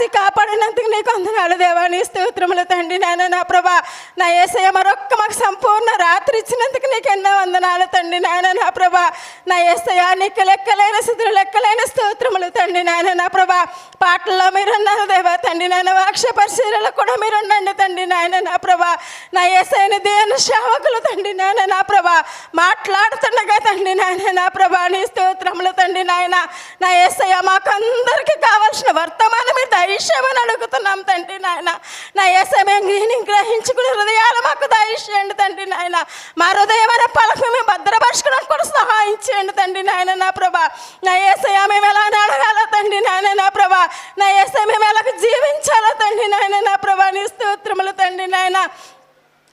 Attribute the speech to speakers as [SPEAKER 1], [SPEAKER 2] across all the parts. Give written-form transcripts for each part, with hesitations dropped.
[SPEAKER 1] కాచి కాపాడినందుకు నీకు వందనాలు దేవా. నీ స్తోత్రములు తండ్రి నాయన. నా ప్రభా నా యేసయ్య మరొక్క మాకు సంపూర్ణ రాత్రి ఇచ్చినందుకు నీకు ఎన్నో వందనాలు తండ్రి నాయన. నా ప్రభా నా యేసయ్య నీకు లెక్కలైన స్థితులు లెక్కలైన స్తోత్రములు తండ్రి నాయన. నా ప్రభా పాటల్లో మీరున్నారు దేవా తండ్రి నాయన. వాక్య పరిశీలనలో కూడా మీరు ఉండండి తండ్రి నాయన. నా ప్రభా నా యేసయ్యని దేవుని సేవకులు తండ్రి నాయన. నా ప్రభా మాట్లాడుతుండగా తండ్రి నాయన. నా ప్రభా నీ స్తోత్రములు తండ్రి నాయన. నా యేసయ్య మాకందరికీ కావాల్సిన వర్తమానం మీరు దయచేయమని అడుగుతున్నాం తండ్రి నాయన. నా యేసయ్య మేము గ్రహించుకునే హృదయాలు మాకు దయచేయండి తండ్రి నాయన. మా హృదయమైన పలక మేము భద్రపరచుకోవడానికి కూడా సహాయం చేయండి తండ్రి నాయన. నా ప్రభా నా యేసయ్య మేము ఎలా అడగాలో తండ్రి నాయన. నా ప్రభా నా యేసయ్య మేము ఎలా జీవించాలో తండ్రి నాయన. నా ప్రభా నీ స్తోత్రములు తండ్రి నాయన.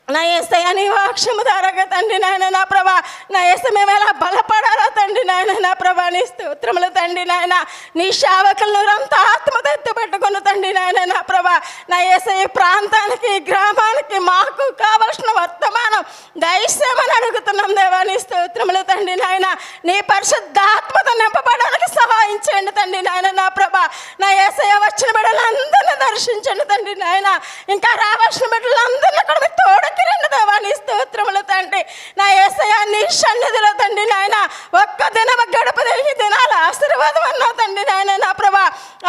[SPEAKER 1] నా యేసయ్య నీ వాక్యము ద్వారాగా తండ్రి నాయన. నా ప్రభా నా యేసయ్య మేము ఎలా బలపడాలో తండ్రి నాయన. నా ప్రభా నీ స్తోత్రములు తండ్రి నాయన. నీ సేవకులను అంతా ఆత్మతో ఎత్తుపెట్టుకుని తండ్రి నాయన. నా ప్రభా నా యేసయ్య ప్రాంతానికి గ్రామానికి మాకు కావలసిన వర్తమానం దయచేయమని అడుగుతున్నాం దేవా. నీ స్తోత్రములు తండ్రి నాయన. నీ పరిశుద్ధాత్మతో నింపబడడానికి సహాయం చేయండి తండ్రి నాయన. నా ప్రభా నా యేసయ్య వచ్చిన బిడ్డలందరినీ దర్శించండి తండ్రి నాయన. ఇంకా రావాల్సిన బిడ్డలందరినీ కూడా మీరు తోడకి రండి దేవా. నీ స్తోత్రములు తండ్రి నా యేసయ్య నీ సన్నిధిలో తండ్రి నాయన. ఒక్క దినం గడపదే ఈ దినాల ఆశీర్వాదం అన్నావు తండ్రి నాయన. నా ప్రభా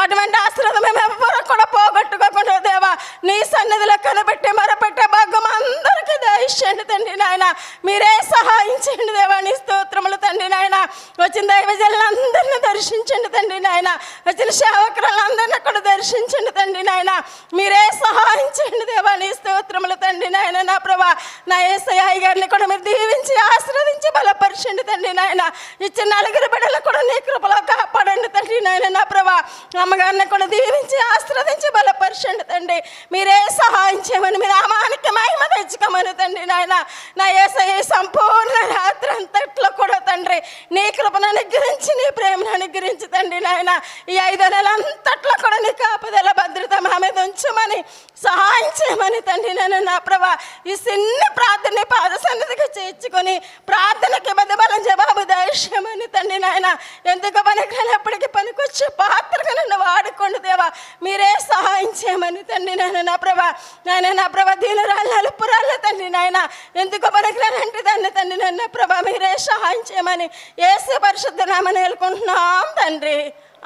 [SPEAKER 1] అటువంటి ఆశీర్వాదం మేము ఎవరు కూడా పోగొట్టుకోకుండా దేవా నీ సన్నిధిలో కనిపెట్టి మరపెట్టే భాగం అందరికీ దయచేయండి తండ్రి నాయన. మీరే సహాయం చేయండి దేవా. నీ స్తోత్రములు తండ్రి నాయన. వచ్చిన దైవజనులందరినీ దర్శించండి తండ్రి నాయన. వచ్చిన సేవకులందరినీ కూడా దర్శించండి తండ్రి నాయన. మీరే సహాయం చేయండి దేవా. నీ స్తోత్రములు తండ్రి నాయన. నా ప్రభా నా యేసయ్య గారిని కూడా మీరు దీవించి ఆశీర్వదించి బలపరచండి తండ్రి నాయన. ఇచ్చిన నలుగురు బిడ్డలు కూడా నీ కృపలో కాపాడండి తండ్రి నాయన. నా ప్రభా అమ్మగారిని కూడా దీవించి ఆశీర్వదించి బలపరచండి తండ్రి. మీరే సహాయం చేయమని మీరు నామానికి మహిమ తెచ్చుకోమని తండ్రి నాయన. నా యేసయ్య సంపూర్ణ రాత్రి అంతట్లో కూడా తండ్రి నీ కృపను అనుగ్రహించి నీ ప్రేమను అనుగ్రహించి తండ్రి నాయన. ఈ 5 నెలల అంతట్లో కూడా నీ కాపుదల భద్రత మా మీద ఉంచమని సహాయం చేయమని తండ్రి నాయన. నా ప్రభా ఈ చిన్న ప్రార్థన పాద సన్నిధిగా చేర్చుకొని ప్రార్థనకి బలం జవాబు దయచేయమని తండ్రి నాయన. ఎందుకు పనికినప్పటికీ పనికొచ్చే పాత్రగా నన్ను వాడుకోండి దేవా. మీరే సహాయం చేయమని తండ్రి నాయన. నా ప్రభా నాయన. నా ప్రభా దీనురాళ్ళు అలుపురాళ్ళు తండ్రి నాయన. ఎందుకు పనికిరానంటే తండ్రి నాయన. ప్రభా మీరే సహాయం చేయమని యేసు పరిశుద్ధ నామమున వేడుకుంటున్నాం తండ్రి.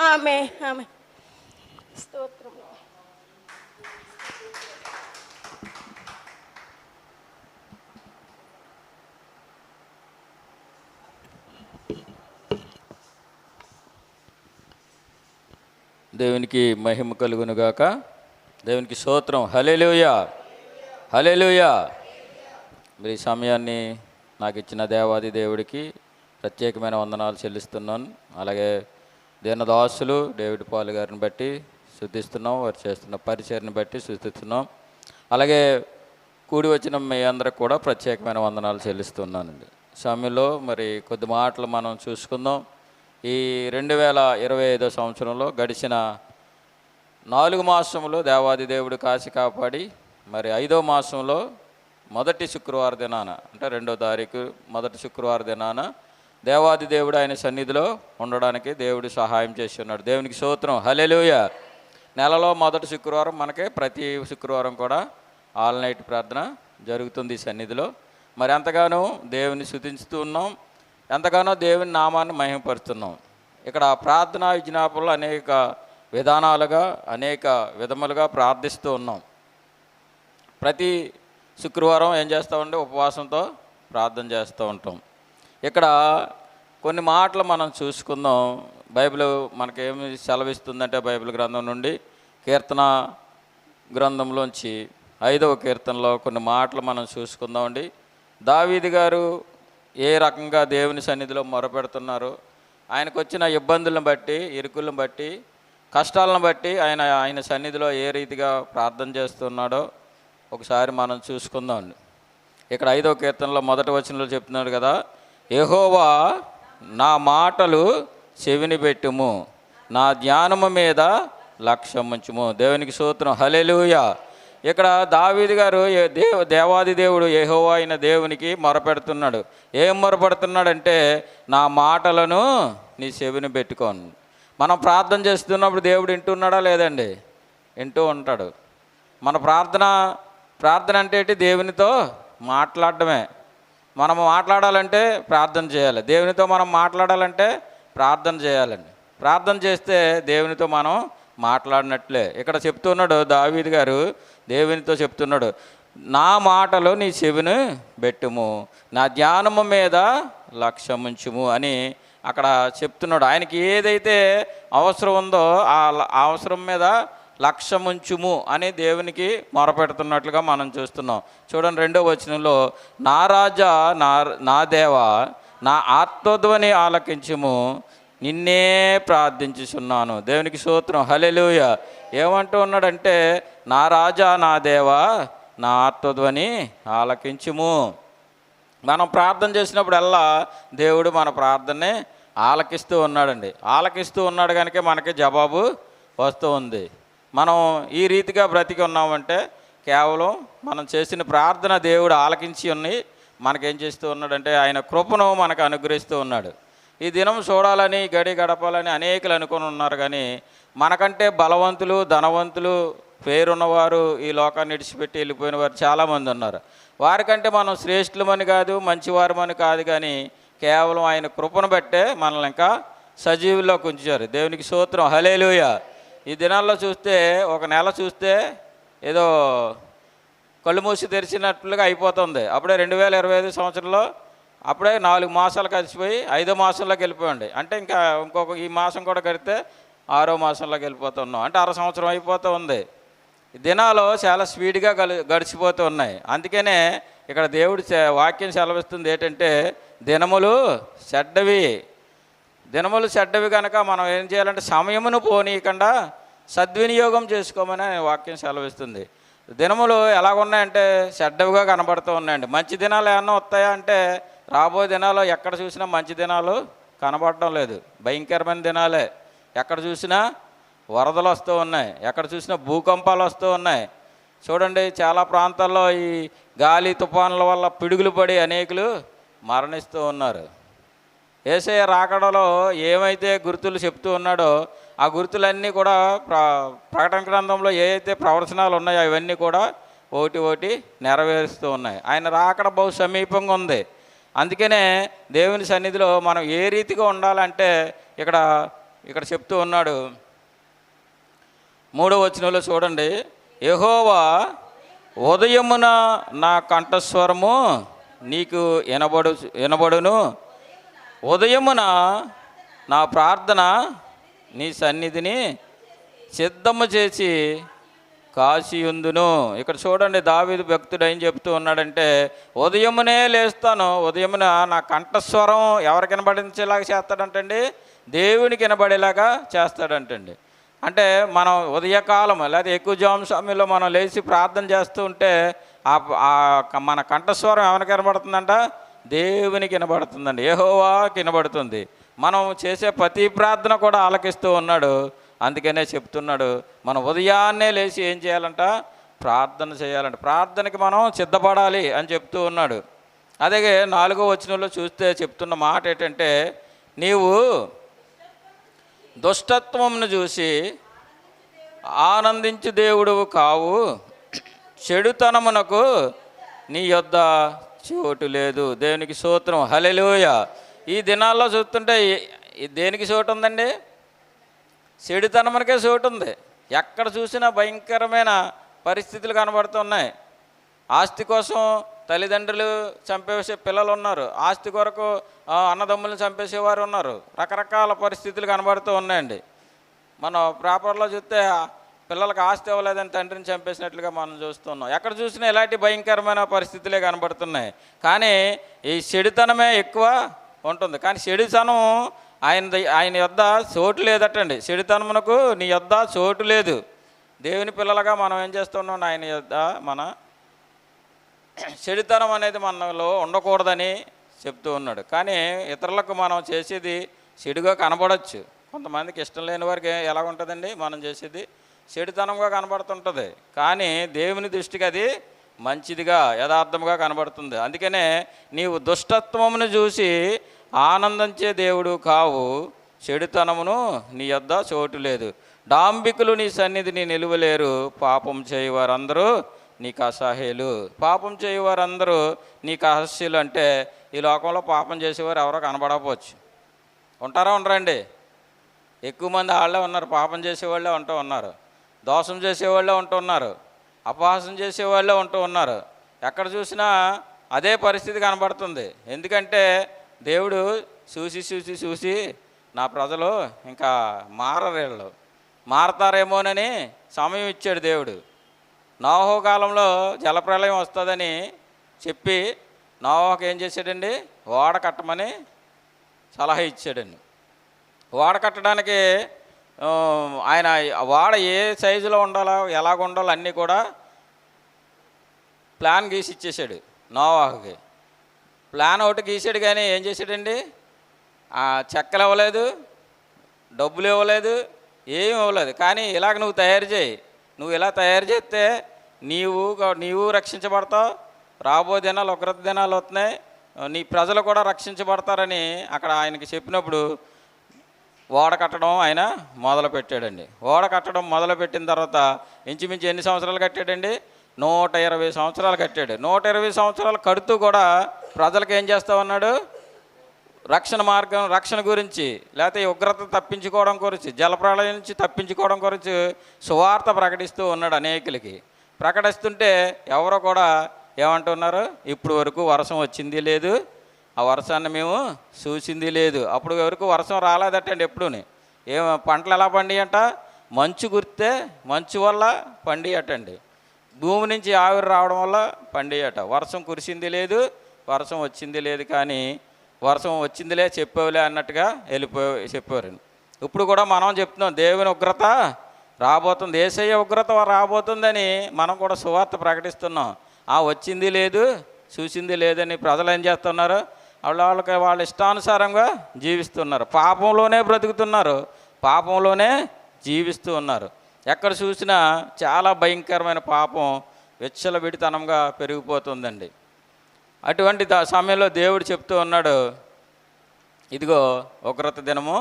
[SPEAKER 1] ఆమేన్ ఆమేన్. స్తోత్రం.
[SPEAKER 2] దేవునికి మహిమ కలుగును గాక. దేవునికి స్తోత్రం. హల్లెలూయా హల్లెలూయా. మరి ఈ సమయాన్ని నాకు ఇచ్చిన దేవాది దేవుడికి ప్రత్యేకమైన వందనాలు చెల్లిస్తున్నాను. అలాగే దీనదాసులు డేవిడ్ పాల్ గారిని బట్టి స్తుతిస్తున్నాం. వారు చేస్తున్న పరిచర్ని బట్టి స్తుతిస్తున్నాం. అలాగే కూడి వచ్చిన మీ అందరికి కూడా ప్రత్యేకమైన వందనాలు చెల్లిస్తున్నానండి. సమయంలో మరి కొద్ది మాటలు మనం చూసుకుందాం. ఈ 2025 సంవత్సరంలో గడిచిన 4 మాసములు దేవాది దేవుడు కాచి కాపాడి మరి 5వ మాసంలో మొదటి శుక్రవారం దినాన అంటే 2వ తారీఖు మొదటి శుక్రవారం దినాన దేవాది దేవుడు ఆయన సన్నిధిలో ఉండడానికి దేవుడు సహాయం చేసి ఉన్నాడు. దేవునికి స్తోత్రం. హల్లెలూయా. నెలలో మొదటి శుక్రవారం మనకి ప్రతి శుక్రవారం కూడా ఆల్ నైట్ ప్రార్థన జరుగుతుంది ఈ సన్నిధిలో. మరి ఎంతగానో దేవుని స్తుతించుతూ ఉన్నాం, ఎంతగానో దేవుని నామాన్ని మహిమపరుస్తున్నాం. ఇక్కడ ప్రార్థనా విజ్ఞాపనలు అనేక విధానాలుగా అనేక విధములుగా ప్రార్థిస్తూ ఉన్నాం. ప్రతి శుక్రవారం ఏం చేస్తామంటే ఉపవాసంతో ప్రార్థన చేస్తూ ఉంటాం. ఇక్కడ కొన్ని మాటలు మనం చూసుకుందాం. బైబిల్ మనకేమి సెలవిస్తుందంటే బైబిల్ గ్రంథం నుండి కీర్తన గ్రంథంలోంచి 5వ కీర్తనలో కొన్ని మాటలు మనం చూసుకుందామండి. దావీదు గారు ఏ రకంగా దేవుని సన్నిధిలో మొరపెడుతున్నారు, ఆయనకు వచ్చిన ఇబ్బందులను బట్టి, ఇరుకులను బట్టి, కష్టాలను బట్టి ఆయన సన్నిధిలో ఏ రీతిగా ప్రార్థన చేస్తున్నాడో ఒకసారి మనం చూసుకుందామండి. ఇక్కడ 5వ కీర్తనలో మొదటి వచనంలో చెప్తున్నాడు కదా, యెహోవా నా మాటలు చెవిని పెట్టుము, నా ధ్యానము మీద లక్ష్యముంచుము. దేవునికి స్తోత్రం. హల్లెలూయా. ఇక్కడ దావీదు గారు దేవాది దేవుడు యెహోవా అయిన దేవునికి మొరపెడుతున్నాడు. ఏం మొరపెడుతున్నాడంటే నా మాటలను నీ చెవిని పెట్టుకోను. మనం ప్రార్థన చేస్తున్నప్పుడు దేవుడు వింటున్నాడా లేదండి? వింటూ ఉంటాడు. మన ప్రార్థన అంటే ఏంటి? దేవునితో మాట్లాడడమే. మనము మాట్లాడాలంటే ప్రార్థన చేయాలి. దేవునితో మనం మాట్లాడాలంటే ప్రార్థన చేయాలండి. ప్రార్థన చేస్తే దేవునితో మనం మాట్లాడినట్లే. ఇక్కడ చెప్తున్నాడు దావీదు గారు, దేవునితో చెప్తున్నాడు, నా మాటలు నీ చెవిని పెట్టుము, నా ధ్యానము మీద లక్ష్యముంచుము అని అక్కడ చెప్తున్నాడు. ఆయనకి ఏదైతే అవసరం ఉందో ఆ అవసరం మీద లక్ష్యముంచుము అని దేవునికి మొరపెడుతున్నట్లుగా మనం చూస్తున్నాం. చూడండి 2వ వచనంలో, నా రాజా, నా దేవా, నా ఆర్తధ్వని ఆలకించుము, నిన్నే ప్రార్థించుచున్నాను. దేవునికి స్తోత్రం, హల్లెలూయా. ఏమంటూ ఉన్నాడంటే, నా రాజా, నా దేవా, నా ఆర్తధ్వని ఆలకించుము. మనం ప్రార్థన చేసినప్పుడల్లా దేవుడు మన ప్రార్థనని ఆలకిస్తూ ఉన్నాడండి. ఆలకిస్తూ ఉన్నాడు కనుక మనకి జవాబు వస్తూ ఉంది. మనం ఈ రీతిగా బ్రతికి ఉన్నామంటే కేవలం మనం చేసిన ప్రార్థన దేవుడు ఆలకించి ఉన్నాయి. మనకేం చేస్తూ ఉన్నాడంటే ఆయన కృపను మనకు అనుగ్రహిస్తూ ఉన్నాడు. ఈ దినం చూడాలని, గడి గడపాలని అనేకులు అనుకుని ఉన్నారు. కానీ మనకంటే బలవంతులు, ధనవంతులు, పేరున్నవారు, ఈ లోకాన్ని విడిచిపెట్టి వెళ్ళిపోయిన వారు చాలామంది ఉన్నారు. వారికంటే మనం శ్రేష్ఠులమని కాదు, మంచివారమని కాదు, కానీ కేవలం ఆయన కృపను బట్టే మనల్ని ఇంకా సజీవుల్లోకి ఉంచారు. దేవునికి స్తోత్రం, హల్లెలూయా. ఈ దినాల్లో చూస్తే ఒక నెల చూస్తే ఏదో కళ్ళు మూసి తెరిచినట్లుగా అయిపోతుంది. అప్పుడే 2025 సంవత్సరంలో అప్పుడే 4 మాసాలు కలిసిపోయి 5వ మాసంలోకి వెళ్ళిపోయండి. అంటే ఇంకొక ఈ మాసం కూడా కడితే 6వ మాసంలోకి వెళ్ళిపోతున్నాం. అంటే 6 సంవత్సరం అయిపోతూ ఉంది. దినాలు చాలా స్పీడ్గా గడిచిపోతూ ఉన్నాయి. అందుకనే ఇక్కడ దేవుడి వాక్యం సెలవిస్తుంది ఏంటంటే, దినములు చెడ్డవి కనుక మనం ఏం చేయాలంటే సమయమును పోనీయకుండా సద్వినియోగం చేసుకోమని వాక్యం సెలవిస్తుంది. దినములు ఎలాగున్నాయంటే చెడ్డవిగా కనబడుతూ ఉన్నాయండి. మంచి దినాలు ఏమన్నా వస్తాయా అంటే రాబోయే దినాలు ఎక్కడ చూసినా మంచి దినాలు కనబడటం లేదు. భయంకరమైన దినాలే. ఎక్కడ చూసినా వరదలు వస్తూ ఉన్నాయి, ఎక్కడ చూసినా భూకంపాలు వస్తూ ఉన్నాయి. చూడండి, చాలా ప్రాంతాల్లో ఈ గాలి తుఫానుల వల్ల పిడుగులు పడి అనేకులు మరణిస్తూ ఉన్నారు. యేసయ్య రాకడలో ఏమైతే గుర్తులు చెప్తూ ఉన్నాడో ఆ గుర్తులన్నీ కూడా ప్రకటన గ్రంథంలో ఏవైతే ప్రవచనాలు ఉన్నాయో అవన్నీ కూడా ఒకటి నెరవేరుస్తూ ఉన్నాయి. ఆయన రాకడ బహు సమీపంగా ఉంది. అందుకనే దేవుని సన్నిధిలో మనం ఏ రీతిగా ఉండాలంటే ఇక్కడ చెప్తూ ఉన్నాడు. 3వ వచనంలో చూడండి, యెహోవా ఉదయమున నా కంఠస్వరము నీకు వినబడును, ఉదయమున నా ప్రార్థన నీ సన్నిధిని సిద్ధము చేసి కాశీయుందును. ఇక్కడ చూడండి, దావీదు భక్తుడు ఏం చెప్తూ ఉన్నాడంటే, ఉదయమునే లేస్తాను, ఉదయమున నా కంఠస్వరం ఎవరికి వినబడించేలాగా చేస్తాడంటండి? దేవునికి వినబడేలాగా చేస్తాడంటండి. అంటే మనం ఉదయకాలం లేదా ఎక్కువ జాము సమయంలో మనం లేచి ప్రార్థన చేస్తూ ఉంటే మన కంఠస్వరం ఎవరికి వినబడుతుందంట? దేవునికి వినబడుతుందండి, యెహోవాకి వినబడుతుంది. మనం చేసే ప్రతి ప్రార్థన కూడా ఆలకిస్తూ ఉన్నాడు. అందుకనే చెప్తున్నాడు, మనం ఉదయాన్నే లేచి ఏం చేయాలంట? ప్రార్థన చేయాలంట. ప్రార్థనకి మనం సిద్ధపడాలి అని చెప్తూ ఉన్నాడు. అదే 4వ వచనంలో చూస్తే చెప్తున్న మాట ఏంటంటే, నీవు దుష్టత్వమును చూసి ఆనందించు దేవుడు కావు, చెడుతనమునకు నీ యొద్ద చోటు లేదు. దేవునికి స్తోత్రం, హల్లెలూయా. ఈ దినాల్లో చూస్తుంటే దేనికి చోటు ఉందండి? చెడుతనమునకే చోటు ఉంది. ఎక్కడ చూసినా భయంకరమైన పరిస్థితులు కనబడుతున్నాయి. ఆస్తి కోసం తల్లిదండ్రులు చంపేసే పిల్లలు ఉన్నారు, ఆస్తి కొరకు అన్నదమ్ములను చంపేసేవారు ఉన్నారు. రకరకాల పరిస్థితులు కనబడుతూ ఉన్నాయండి. మనం పేపర్లో చూస్తే పిల్లలకు ఆస్తి ఇవ్వలేదని తండ్రిని చంపేసినట్లుగా మనం చూస్తున్నాం. ఎక్కడ చూసినా ఇలాంటి భయంకరమైన పరిస్థితులే కనబడుతున్నాయి. కానీ ఈ చెడుతనమే ఎక్కువ ఉంటుంది. కానీ చెడుతనం ఆయన యొద్ద చోటు లేదటండి. చెడుతనమునకు నీ యొద్ద చోటు లేదు. దేవుని పిల్లలుగా మనం ఏం చేస్తున్నాం? ఆయన యొద్ద మన చెడుతనం అనేది మనలో ఉండకూడదని చెప్తూ ఉన్నాడు. కానీ ఇతరులకు మనం చేసేది చెడుగా కనబడవచ్చు. కొంతమందికి ఇష్టం లేని వారికి ఎలా ఉంటుందండి? మనం చేసేది చెడుతనంగా కనబడుతుంటుంది. కానీ దేవుని దృష్టికి అది మంచిదిగా, యథార్థముగా కనబడుతుంది. అందుకనే నీవు దుష్టత్వమును చూసి ఆనందించే దేవుడు కావు, చెడుతనమును నీ యొద్ద చోటు లేదు. డాంబికులు నీ సన్నిధిని నిలువలేరు, పాపం చేయువారందరూ నీకు అసహ్యులు. పాపం చేయువారందరూ నీకు అసహ్యులు అంటే ఈ లోకంలో పాపం చేసేవారు ఎవరో కనబడకపోవచ్చు. ఉంటారా ఉండరండి? ఎక్కువ మంది వాళ్ళే ఉన్నారు, పాపం చేసేవాళ్ళే ఉంటూ ఉన్నారు, దోషం చేసేవాళ్ళే ఉంటూ ఉన్నారు, అపహాసం చేసేవాళ్ళే ఉంటూ ఉన్నారు. ఎక్కడ చూసినా అదే పరిస్థితి కనబడుతుంది. ఎందుకంటే దేవుడు చూసి చూసి చూసి నా ప్రజలు ఇంకా మారరేళ్ళు, మారతారేమోనని సమయం ఇచ్చాడు దేవుడు. నోహు కాలంలో జలప్రళయం వస్తుందని చెప్పి నోహుకు ఏం చేశాడండి? ఓడ కట్టమని సలహా ఇచ్చాడండి. ఓడ కట్టడానికి ఆయన ఓడ ఏ సైజులో ఉండాలో ఎలాగ ఉండాలో అన్నీ కూడా ప్లాన్ గీసి ఇచ్చేసాడు నోవాహుకి. ప్లాన్ ఒకటి గీసాడు కానీ ఏం చేశాడండి? చెక్కలు ఇవ్వలేదు, డబ్బులు ఇవ్వలేదు, ఏమి ఇవ్వలేదు. కానీ ఇలాగ నువ్వు తయారు చేయి, నువ్వు ఇలా తయారు చేస్తే నీవు రక్షించబడతావు, రాబో దినాలు ఉగ్రత దినాలు వస్తున్నాయి, నీ ప్రజలు కూడా రక్షించబడతారని అక్కడ ఆయనకి చెప్పినప్పుడు ఓడ కట్టడం ఆయన మొదలు పెట్టాడండి. ఓడ కట్టడం మొదలుపెట్టిన తర్వాత ఇంచుమించు ఎన్ని సంవత్సరాలు కట్టాడండి? 120 సంవత్సరాలు కట్టాడు. 120 సంవత్సరాలు కడుతూ కూడా ప్రజలకు ఏం చేస్తా ఉన్నాడు? రక్షణ మార్గం, రక్షణ గురించి, లేకపోతే ఉగ్రత తప్పించుకోవడం గురించి, జలప్రళయం నుంచి తప్పించుకోవడం గురించి సువార్త ప్రకటిస్తూ ఉన్నాడు అనేకులకి. ప్రకటిస్తుంటే ఎవరో కూడా ఏమంటున్నారు? ఇప్పుడు వరకు వర్షం వచ్చింది లేదు, ఆ వర్షాన్ని మేము చూసింది లేదు. అప్పుడు వరకు వర్షం రాలేదటండి ఎప్పుడూని. పంటలు ఎలా పండియంట? మంచు కురితే మంచు వల్ల పండియటండి, భూమి నుంచి ఆవిరి రావడం వల్ల పండియట. వర్షం కురిసింది లేదు, వర్షం వచ్చింది లేదు. కానీ వర్షం వచ్చిందిలే చెప్పేవులే అన్నట్టుగా చెప్పారండి. ఇప్పుడు కూడా మనం చెప్తున్నాం దేవుని ఉగ్రత రాబోతుంది, యేసయ్య ఉగ్రత రాబోతుందని మనం కూడా సువార్త ప్రకటిస్తున్నాం. వచ్చింది లేదు, చూసింది లేదని ప్రజలు ఏం చేస్తున్నారు? వాళ్ళ ఇష్టానుసారంగా జీవిస్తున్నారు, పాపంలోనే బ్రతుకుతున్నారు, పాపంలోనే జీవిస్తూ ఉన్నారు. ఎక్కడ చూసినా చాలా భయంకరమైన పాపం విచ్చలవిడితనంగా పెరిగిపోతుందండి. అటువంటి సమయంలో దేవుడు చెప్తూ ఉన్నాడు, ఇదిగో ఉగ్రత దినము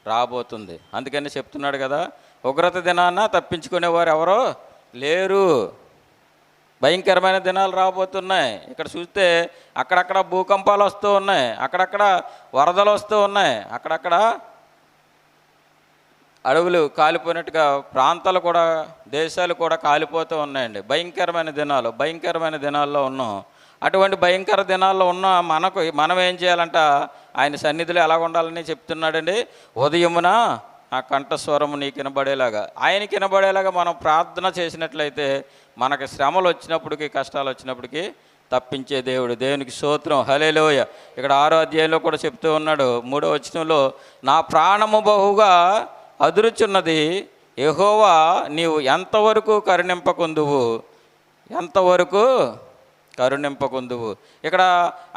[SPEAKER 2] రాబోతుంది. అందుకని చెప్తున్నాడు కదా, ఉగ్రత దినాన తప్పించుకునేవారు ఎవరో లేరు, భయంకరమైన దినాలు రాబోతున్నాయి. ఇక్కడ చూస్తే అక్కడక్కడ భూకంపాలు వస్తూ ఉన్నాయి, అక్కడక్కడ వరదలు వస్తూ ఉన్నాయి, అక్కడక్కడ అడవులు కాలిపోయినట్టుగా ప్రాంతాలు కూడా, దేశాలు కూడా కాలిపోతూ ఉన్నాయండి. భయంకరమైన దినాల్లో ఉన్నాం. అటువంటి భయంకర దినాల్లో ఉన్న మనం ఏం చేయాలంట? ఆయన సన్నిధిలో ఎలా ఉండాలని చెప్తున్నాడండి. ఉదయమున ఆ కంఠస్వరము నీకు వినబడేలాగా, ఆయనకి వినబడేలాగా మనం ప్రార్థన చేసినట్లయితే మనకి శ్రమలు వచ్చినప్పటికీ, కష్టాలు వచ్చినప్పటికీ తప్పించే దేవుడు. దేవునికి స్తోత్రం, హల్లెలూయా. ఇక్కడ 6వ అధ్యాయంలో కూడా చెప్తూ ఉన్నాడు, 3వ వచనంలో, నా ప్రాణము బహుగా అదురుచున్నది, యెహోవా నీవు ఎంతవరకు కరుణింపకుందువు, ఎంతవరకు కరుణింపకుందువు. ఇక్కడ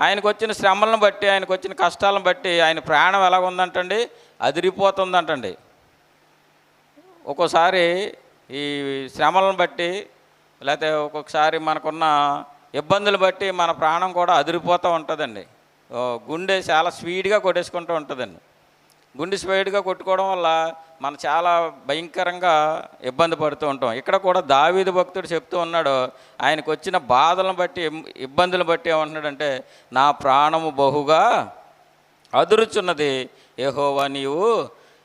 [SPEAKER 2] ఆయనకు వచ్చిన శ్రమలను బట్టి, ఆయనకు వచ్చిన కష్టాలను బట్టి ఆయన ప్రాణం ఎలాగ ఉందంటండి? అదిరిపోతుందంటండి. ఒక్కోసారి ఈ శ్రమలను బట్టి, లేకపోతే ఒక్కొక్కసారి మనకున్న ఇబ్బందులు బట్టి మన ప్రాణం కూడా అదిరిపోతూ ఉంటుందండి. గుండె చాలా స్పీడ్గా కొట్టేసుకుంటూ ఉంటుందండి. గుండె స్పీడ్గా కొట్టుకోవడం వల్ల మనం చాలా భయంకరంగా ఇబ్బంది పడుతూ ఉంటాం. ఇక్కడ కూడా దావీదు భక్తుడు చెప్తూ ఉన్నాడు, ఆయనకు వచ్చిన బాధలను బట్టి, ఇబ్బందులను బట్టి ఏమంటున్నాడంటే, నా ప్రాణము బహుగా అదురుచున్నది, యెహోవా నీవు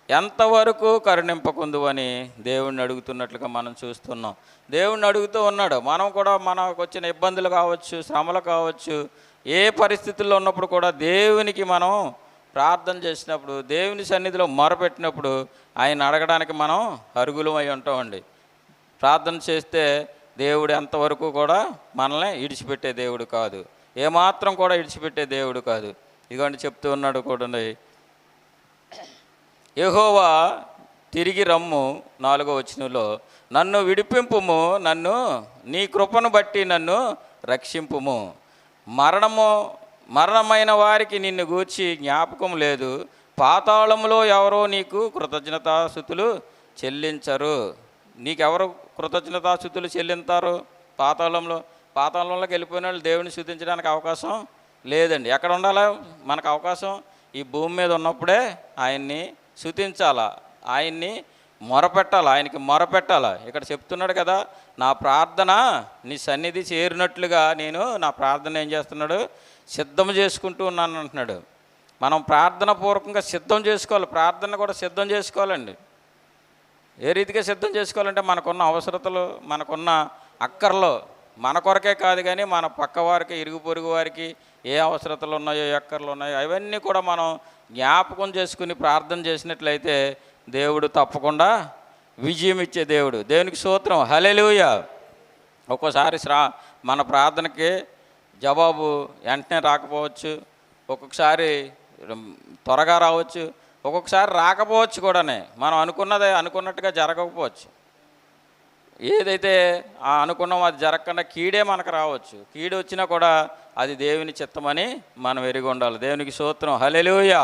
[SPEAKER 2] ఎంతవరకు కరుణింపకుందు అని దేవుణ్ణి అడుగుతున్నట్లుగా మనం చూస్తున్నాం. దేవుణ్ణి అడుగుతూ ఉన్నాడు. మనం కూడా మనకు వచ్చిన ఇబ్బందులు కావచ్చు, శ్రమలు కావచ్చు, ఏ పరిస్థితుల్లో ఉన్నప్పుడు కూడా దేవునికి మనం ప్రార్థన చేసినప్పుడు, దేవుని సన్నిధిలో మొరపెట్టినప్పుడు ఆయన అడగడానికి మనం అర్హులమై ఉంటామండి. ప్రార్థన చేస్తే దేవుడు ఎంతవరకు కూడా మనల్ని ఇడిచిపెట్టే దేవుడు కాదు, ఏమాత్రం కూడా ఇడిచిపెట్టే దేవుడు కాదు. ఇదిగోండి చెప్తూ ఉన్నాడు కూడా, యెహోవా తిరిగి రమ్ము, 4వ వచనంలో, నన్ను విడిపింపుము, నన్ను నీ కృపను బట్టి నన్ను రక్షింపుము. మరణమైన వారికి నిన్ను గూర్చి జ్ఞాపకం లేదు, పాతాళములో ఎవరో నీకు కృతజ్ఞతాస్తుతులు చెల్లించరు. నీకెవరు కృతజ్ఞతాస్తుతులు చెల్లింతారు? పాతాళంలోకి వెళ్ళిపోయిన వాళ్ళు దేవుని స్తుతించడానికి అవకాశం లేదండి. ఎక్కడ ఉండాలి మనకు అవకాశం? ఈ భూమి మీద ఉన్నప్పుడే ఆయన్ని స్తుతించాలా, ఆయన్ని మొరపెట్టాలి, ఆయనకి మొరపెట్టాలి. ఇక్కడ చెప్తున్నాడు కదా, నా ప్రార్థన నీ సన్నిధి చేరినట్లుగా నేను నా ప్రార్థన ఏం చేస్తున్నాడు, సిద్ధం చేసుకుంటూ ఉన్నాను అంటున్నాడు. మనం ప్రార్థన పూర్వకంగా సిద్ధం చేసుకోవాలి, ప్రార్థన కూడా సిద్ధం చేసుకోవాలండి. ఏ రీతిగా సిద్ధం చేసుకోవాలంటే మనకున్న అవసరతలు, మనకున్న అక్కర్లు మన కొరకే కాదు కానీ మన పక్క వారికి, ఇరుగు పొరుగు వారికి ఏ అవసరతలు ఉన్నాయో, ఏ అక్కర్లు ఉన్నాయో అవన్నీ కూడా మనం జ్ఞాపకం చేసుకుని ప్రార్థన చేసినట్లయితే దేవుడు తప్పకుండా విజయం ఇచ్చే దేవుడు. దేవునికి స్తోత్రం, హల్లెలూయా. ఒక్కోసారి మన ప్రార్థనకి జవాబు వెంటనే రాకపోవచ్చు, ఒక్కొక్కసారి త్వరగా రావచ్చు, ఒక్కొక్కసారి రాకపోవచ్చు కూడానే. మనం అనుకున్నట్టుగా జరగకపోవచ్చు. ఏదైతే అనుకున్నామో అది జరగకుండా కీడే మనకు రావచ్చు. కీడు వచ్చినా కూడా అది దేవుని చిత్తమని మనం ఎరిగి ఉండాలి. దేవునికి స్తోత్రం, హల్లెలూయా,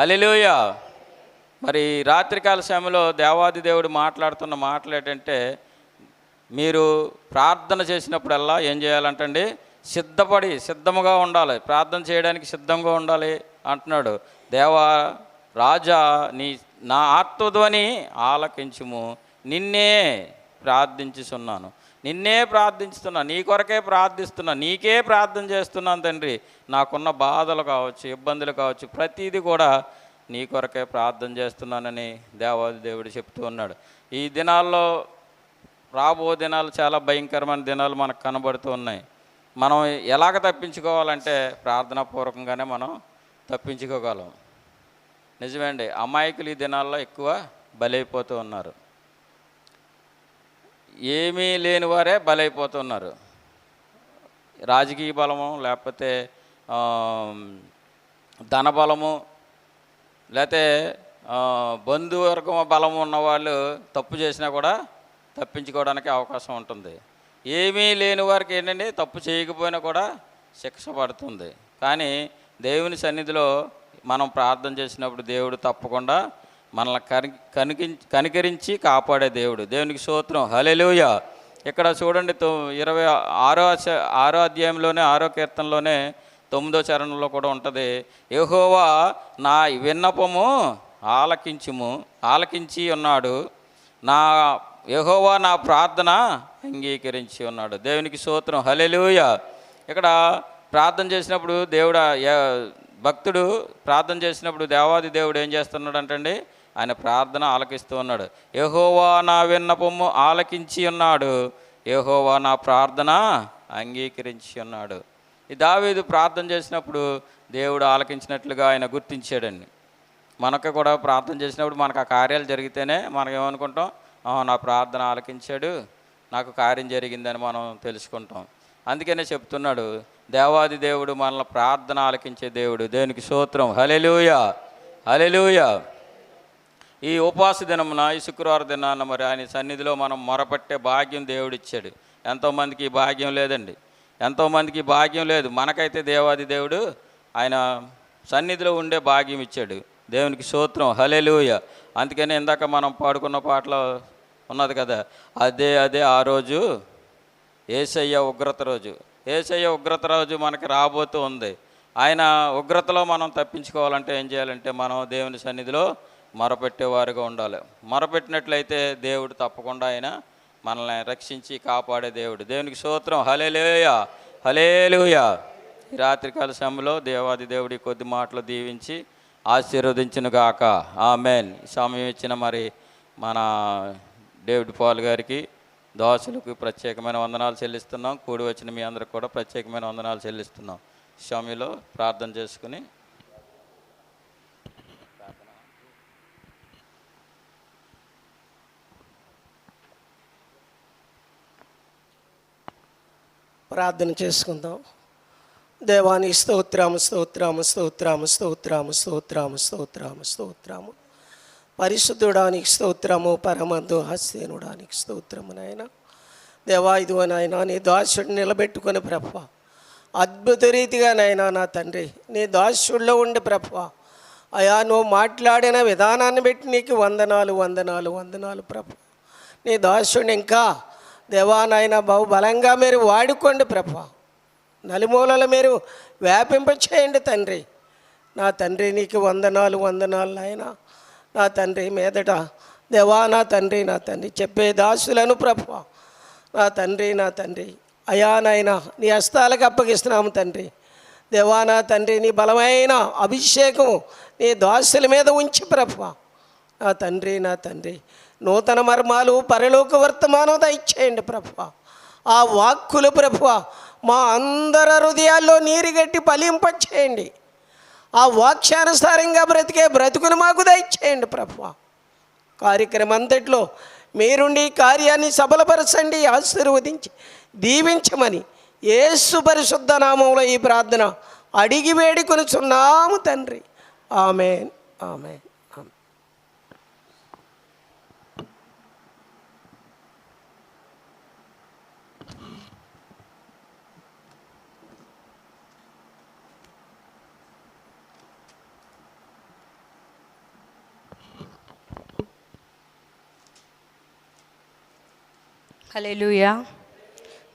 [SPEAKER 2] హల్లెలూయా. మరి రాత్రికాల సమయంలో దేవాది దేవుడు మాట్లాడుతున్న మాటలు ఏంటంటే, మీరు ప్రార్థన చేసినప్పుడల్లా ఏం చేయాలంటండి, సిద్ధముగా ఉండాలి, ప్రార్థన చేయడానికి సిద్ధంగా ఉండాలి అంటున్నాడు. దేవా రాజా, నా ఆర్తధ్వని ఆలకించుము, నిన్నే ప్రార్థించుచున్నాను, నిన్నే ప్రార్థించుతున్నా, నీ కొరకే ప్రార్థిస్తున్నా, నీకే ప్రార్థన చేస్తున్నాను తండ్రి. నాకున్న బాధలు కావచ్చు, ఇబ్బందులు కావచ్చు, ప్రతిదీ కూడా నీ కొరకే ప్రార్థన చేస్తున్నానని దేవాది దేవుడు చెప్తూ ఉన్నాడు. ఈ దినాల్లో రాబో దినాలు చాలా భయంకరమైన దినాలు మనకు కనబడుతూ ఉన్నాయి. మనం ఎలాగ తప్పించుకోవాలంటే ప్రార్థనాపూర్వకంగానే మనం తప్పించుకోగలం. నిజమేండి, అమాయకులు ఈ దినాల్లో ఎక్కువ బలైపోతూ ఉన్నారు. ఏమీ లేని వారే బలైపోతున్నారు. రాజకీయ బలము, లేకపోతే ధనబలము, లేకపోతే బంధువర్గం బలము ఉన్నవాళ్ళు తప్పు చేసినా కూడా తప్పించుకోవడానికి అవకాశం ఉంటుంది. ఏమీ లేని వారికి ఏంటంటే తప్పు చేయకపోయినా కూడా శిక్ష పడుతుంది. కానీ దేవుని సన్నిధిలో మనం ప్రార్థన చేసినప్పుడు దేవుడు తప్పకుండా మనల్ని కనికరించి కాపాడే దేవుడు. దేవునికి స్తోత్రం, హల్లెలూయా. ఇక్కడ చూడండి, 26వ అధ్యాయంలోనే 6వ కీర్తనలోనే 9వ చరణంలో కూడా ఉంటుంది, యెహోవా నా విన్నపము ఆలకించి ఉన్నాడు, యెహోవా నా ప్రార్థన అంగీకరించి ఉన్నాడు. దేవునికి స్తోత్రం, హల్లెలూయా. ఇక్కడ ప్రార్థన చేసినప్పుడు భక్తుడు ప్రార్థన చేసినప్పుడు దేవాది దేవుడు ఏం చేస్తున్నాడు అంటండి, ఆయన ప్రార్థన ఆలకిస్తూ ఉన్నాడు. యెహోవా నా విన్నపము ఆలకించి ఉన్నాడు, యెహోవా నా ప్రార్థన అంగీకరించి ఉన్నాడు. ఈ దావీదు ప్రార్థన చేసినప్పుడు దేవుడు ఆలకించినట్లుగా ఆయన గుర్తించాడండి. మనకు కూడా ప్రార్థన చేసినప్పుడు మనకు ఆ కార్యాలు జరిగితేనే మనం ఏమనుకుంటాం, నా ప్రార్థన ఆలకించాడు, నాకు కార్యం జరిగిందని మనం తెలుసుకుంటాం. అందుకనే చెప్తున్నాడు, దేవాది దేవుడు మనల్ని ప్రార్థన ఆలకించే దేవుడు. దేవునికి స్తోత్రం, హల్లెలూయా, హల్లెలూయా. ఈ ఉపవాస దినమున, ఈ శుక్రవారం దినాన మరి ఆయన సన్నిధిలో మనం మొరపెట్టే భాగ్యం దేవుడిచ్చాడు. ఎంతోమందికి ఈ భాగ్యం లేదండి, ఎంతోమందికి భాగ్యం లేదు. మనకైతే దేవాది దేవుడు ఆయన సన్నిధిలో ఉండే భాగ్యం ఇచ్చాడు. దేవునికి స్తోత్రం, హల్లెలూయా. అందుకని ఇందాక మనం పాడుకున్న పాటలో ఉన్నది కదా, అదే ఆ రోజు యేసయ్య ఉగ్రత రోజు. యేసయ్య ఉగ్రత రోజు మనకి రాబోతూ ఉంది. ఆయన ఉగ్రతలో మనం తప్పించుకోవాలంటే ఏం చేయాలంటే మనం దేవుని సన్నిధిలో మొరపెట్టేవారుగా ఉండాలి. మొరపెట్టినట్లయితే దేవుడు తప్పకుండా ఆయన మనల్ని రక్షించి కాపాడే దేవుడు. దేవునికి స్తోత్రం, హల్లెలూయా, హల్లెలూయా. ఈ రాత్రికాల సమయంలో దేవాది దేవుడి కొద్ది మాటలు దీవించి ఆశీర్వదించునుగాక, ఆమెన్. ఈ సమయం ఇచ్చిన మరి మన డేవిడ్ పాల్ గారికి, దాసులకు ప్రత్యేకమైన వందనాలు చెల్లిస్తున్నాం. కూడి వచ్చిన మీ అందరికి కూడా ప్రత్యేకమైన వందనాలు చెల్లిస్తున్నాం. ఈ సమయంలో ప్రార్థన చేసుకుని
[SPEAKER 3] ప్రార్థన చేసుకుందాం. దేవానికి స్తోత్రము, స్తోత్రము, స్తోత్రము, స్తోత్రము, స్తోత్రము, స్తోత్రము, స్తోత్రము. పరిశుద్ధుడానికి స్తోత్రము, పరమందు హస్తేనుడానికి స్తోత్రము. నాయన దేవా, ఇదిగో నాయన నీ దాసుడిని నిలబెట్టుకుని ప్రభా, అద్భుత రీతిగా నాయన నా తండ్రి నీ దాసుడిలో ఉండి ప్రభా, అయా నువ్వు మాట్లాడిన విధానాన్ని బట్టి నీకు వందనాలు, వందనాలు, వందనాలు ప్రభా. నీ దాసుడిని ఇంకా దేవా నాయన బహు బలంగా మీరు వాడుకోండి ప్రభా, నలుమూలలు మీరు వ్యాపింప చేయండి తండ్రి. నా తండ్రి నీకు వందనాలు, వందనాలు నాయన. నా తండ్రి మీదట దేవా నా తండ్రి చెప్పే దాసులను ప్రభువా నా తండ్రి అయా నాయన నీ హస్తాలకు అప్పగిస్తున్నాము తండ్రి. దేవా నా తండ్రి నీ బలమైన అభిషేకం నీ దాసుల మీద ఉంచి ప్రభువా నా తండ్రి నూతన మర్మాలు పరలోక వర్తమానం దయచేయండి ప్రభువా. ఆ వాక్కులు ప్రభువా మా అందరి హృదయాల్లో నీరుగట్టి ఫలింపచేయండి. ఆ వాక్యానుసారంగా బ్రతికే బ్రతుకును మాకు దయచేయండి ప్రభువా. కార్యక్రమం అంతట్లో మీరుండి కార్యాన్ని సఫలపరచండి, ఆశీర్వదించి దీవించమని యేసు పరిశుద్ధ నామంలో ఈ ప్రార్థన అడిగి వేడుకొనుచున్నాము తండ్రి. ఆమేన్ ఆమేన్.
[SPEAKER 4] హల్లెలూయా.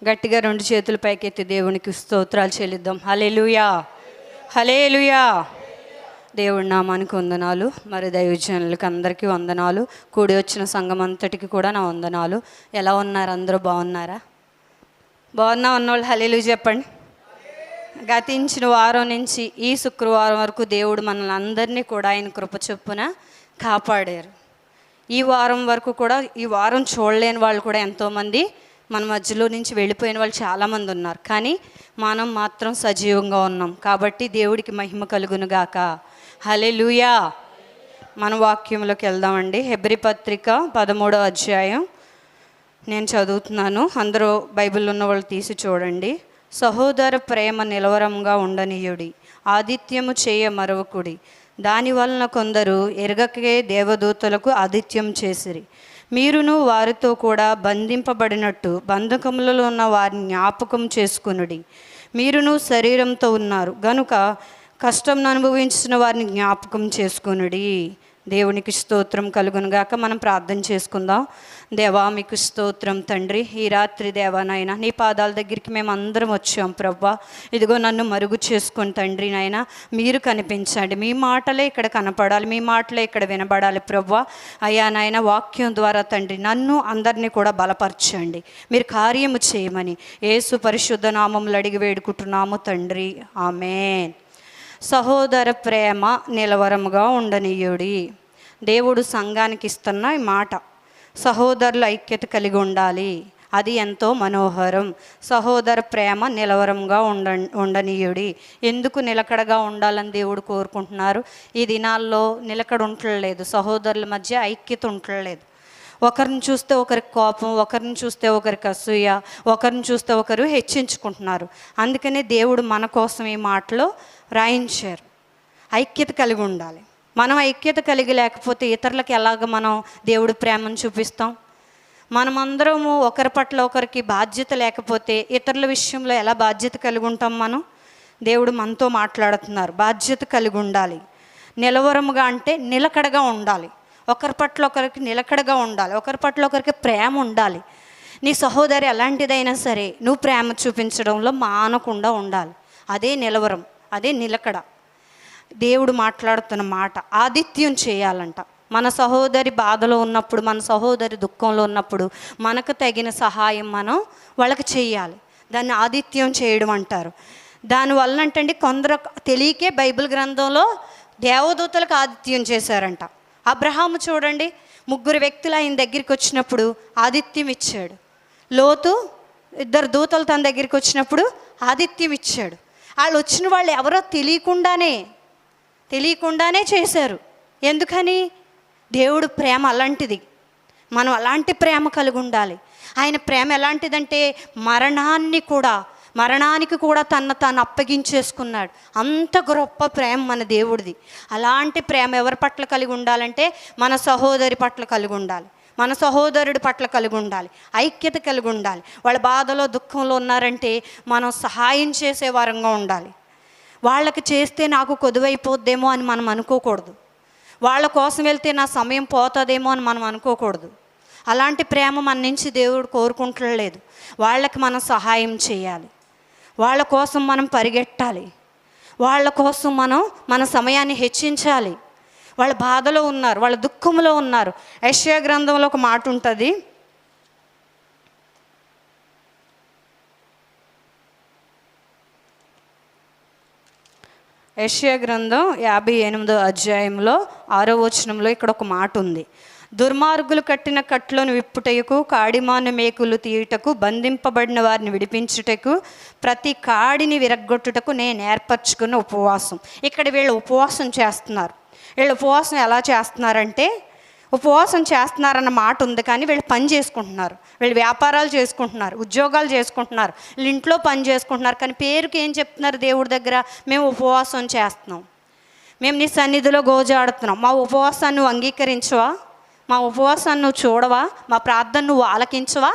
[SPEAKER 4] గట్టిగా 2 చేతులు పైకెత్తి దేవునికి స్తోత్రాలు చెల్లిద్దాం. హల్లెలూయా హల్లెలూయా. దేవుడి నామానికి వందనాలు. మరి దైవజనులకు అందరికీ వందనాలు. కూడి వచ్చిన సంఘం అంతటికి కూడా నా వందనాలు. ఎలా ఉన్నారు? అందరూ బాగున్నారా? ఉన్నవాళ్ళు హల్లెలూయా చెప్పండి. గతించిన వారం నుంచి ఈ శుక్రవారం వరకు దేవుడు మనల్ని అందరినీ కూడా ఆయన కృప చొప్పున కాపాడారు. ఈ వారం వరకు కూడా ఈ వారం చూడలేని వాళ్ళు కూడా ఎంతోమంది మన మధ్యలో నుంచి వెళ్ళిపోయిన వాళ్ళు చాలామంది ఉన్నారు. కానీ మనం మాత్రం సజీవంగా ఉన్నాం కాబట్టి దేవుడికి మహిమ కలుగును గాక. హల్లెలూయా. మన వాక్యంలోకి వెళ్దామండి. హెబ్రీ పత్రిక 13వ అధ్యాయం నేను చదువుతున్నాను. అందరూ బైబిల్ ఉన్న వాళ్ళు తీసి చూడండి. సహోదర ప్రేమ నిలవరంగా ఉండనీయుడి, ఆదిత్యము చేయ మరవకుడి. దానివలన కొందరు ఎరగకే దేవదూతలకు ఆదిత్యం చేసిరి. మీరును వారితో కూడా బంధింపబడినట్టు బంధకములలో ఉన్న వారిని జ్ఞాపకం చేసుకొనుడి. మీరును శరీరంతో ఉన్నారు గనుక కష్టం అనుభవించిన వారిని జ్ఞాపకం చేసుకొనుడి. దేవునికి స్తోత్రం కలుగునుగాక. మనం ప్రార్థన చేసుకుందాం. దేవా మీకు స్తోత్రం తండ్రి. ఈ రాత్రి దేవానైనా నీ పాదాల దగ్గరికి మేము అందరం వచ్చాం ప్రభా. ఇదిగో నన్ను మరుగు చేసుకొని తండ్రి నాయన మీరు కనిపించండి. మీ మాటలే ఇక్కడ కనపడాలి, మీ మాటలే ఇక్కడ వినబడాలి ప్రభా. అయ్యా నాయన వాక్యం ద్వారా తండ్రి నన్ను అందరినీ కూడా బలపరచండి. మీరు కార్యము చేయమని యేసు పరిశుద్ధ నామములు అడిగి వేడుకుంటున్నాము తండ్రి. ఆమేన్. సహోదర ప్రేమ నిలవరముగా ఉండనీయుడి. దేవుడు సంఘానికి ఇస్తున్న ఈ మాట. సహోదరుల ఐక్యత కలిగి ఉండాలి, అది ఎంతో మనోహరం. సహోదర ప్రేమ నిలవరంగా ఉండనీయుడి. ఎందుకు నిలకడగా ఉండాలని దేవుడు కోరుకుంటున్నారు? ఈ దినాల్లో నిలకడ ఉండలేదు, సహోదరుల మధ్య ఐక్యత ఉండలేదు. ఒకరిని చూస్తే ఒకరికి కోపం, ఒకరిని చూస్తే ఒకరికి అసూయ, ఒకరిని చూస్తే ఒకరు హెచ్చించుకుంటున్నారు. అందుకనే దేవుడు మన కోసం ఈ మాటలో రాయించారు. ఐక్యత కలిగి ఉండాలి. మనం ఐక్యత కలిగి లేకపోతే ఇతరులకు ఎలాగ మనం దేవుడి ప్రేమను చూపిస్తాం? మనమందరము ఒకరి పట్ల ఒకరికి బాధ్యత లేకపోతే ఇతరుల విషయంలో ఎలా బాధ్యత కలిగి ఉంటాం మనం? దేవుడు మనతో మాట్లాడుతున్నారు. బాధ్యత కలిగి ఉండాలి. నిలవరముగా అంటే నిలకడగా ఉండాలి. ఒకరి పట్ల ఒకరికి నిలకడగా ఉండాలి. ఒకరి పట్ల ఒకరికి ప్రేమ ఉండాలి. నీ సహోదరి ఎలాంటిదైనా సరే నువ్వు ప్రేమ చూపించడంలో మానకుండా ఉండాలి. అదే నిలవరం, అదే నిలకడ. దేవుడు మాట్లాడుతున్న మాట ఆదిత్యం చేయాలంట. మన సహోదరి బాధలో ఉన్నప్పుడు, మన సహోదరి దుఃఖంలో ఉన్నప్పుడు మనకు తగిన సహాయం మనం వాళ్ళకి చేయాలి. దాన్ని ఆదిత్యం చేయడం అంటారు. దానివల్ల అంటే కొందరు తెలియకే బైబిల్ గ్రంథంలో దేవదూతలకు ఆదిత్యం చేశారంట. అబ్రహాము చూడండి, 3 వ్యక్తులు ఆయన దగ్గరికి వచ్చినప్పుడు ఆదిత్యం ఇచ్చాడు. లోతు 2 దూతలు తన దగ్గరికి వచ్చినప్పుడు ఆదిత్యం ఇచ్చాడు. వాళ్ళు వచ్చిన వాళ్ళు ఎవరో తెలియకుండానే చేశారు. ఎందుకని? దేవుడు ప్రేమ అలాంటిది. మనం అలాంటి ప్రేమ కలిగి ఉండాలి. ఆయన ప్రేమ ఎలాంటిదంటే మరణానికి కూడా తాను అప్పగించేసుకున్నాడు. అంత గొప్ప ప్రేమ మన దేవుడిది. అలాంటి ప్రేమ ఎవరి పట్ల కలిగి ఉండాలంటే మన సహోదరి పట్ల కలిగి ఉండాలి, మన సహోదరుడి పట్ల కలిగి ఉండాలి, ఐక్యత కలిగి ఉండాలి. వాళ్ళ బాధలో దుఃఖంలో ఉన్నారంటే మనం సహాయం చేసే వారంగా ఉండాలి. వాళ్ళకి చేస్తే నాకు కొదువైపోద్దేమో అని మనం అనుకోకూడదు. వాళ్ళ కోసం వెళ్తే నా సమయం పోతుందేమో అని మనం అనుకోకూడదు. అలాంటి ప్రేమ మన నుంచి దేవుడు కోరుకుంటలేదు. వాళ్ళకి మనం సహాయం చేయాలి, వాళ్ళ కోసం మనం పరిగెట్టాలి, వాళ్ళ కోసం మనం మన సమయాన్ని హెచ్చించాలి. వాళ్ళ బాధలో ఉన్నారు, వాళ్ళ దుఃఖంలో ఉన్నారు. యెషయా గ్రంథంలో ఒక మాట ఉంటుంది, యెషయా గ్రంథం 58వ అధ్యాయంలో 6వ వచనంలో ఇక్కడ ఒక మాట ఉంది. దుర్మార్గులు కట్టిన కట్లను విప్పుటకు, కాడిమాను మేకులు తీయుటకు, బంధింపబడిన వారిని విడిపించుటకు, ప్రతి కాడిని విరగ్గొట్టుటకు నేను ఏర్పరచుకున్న ఉపవాసం. ఇక్కడ వీళ్ళు ఉపవాసం చేస్తున్నారు. వీళ్ళు ఉపవాసం ఎలా చేస్తున్నారంటే, ఉపవాసం చేస్తున్నారన్న మాట ఉంది, కానీ వీళ్ళు పని చేసుకుంటున్నారు, వీళ్ళు వ్యాపారాలు చేసుకుంటున్నారు, ఉద్యోగాలు చేసుకుంటున్నారు, వీళ్ళు ఇంట్లో పని చేసుకుంటున్నారు. కానీ పేరుకి ఏం చెప్తున్నారు దేవుడి దగ్గర? మేము ఉపవాసం చేస్తున్నాం, మేము నీ సన్నిధిలో గోజాడుతున్నాం. మా ఉపవాసాన్ని నువ్వు అంగీకరించవా? మా ఉపవాసాన్ని నువ్వు చూడవా? మా ప్రార్థన నువ్వు ఆలకించవా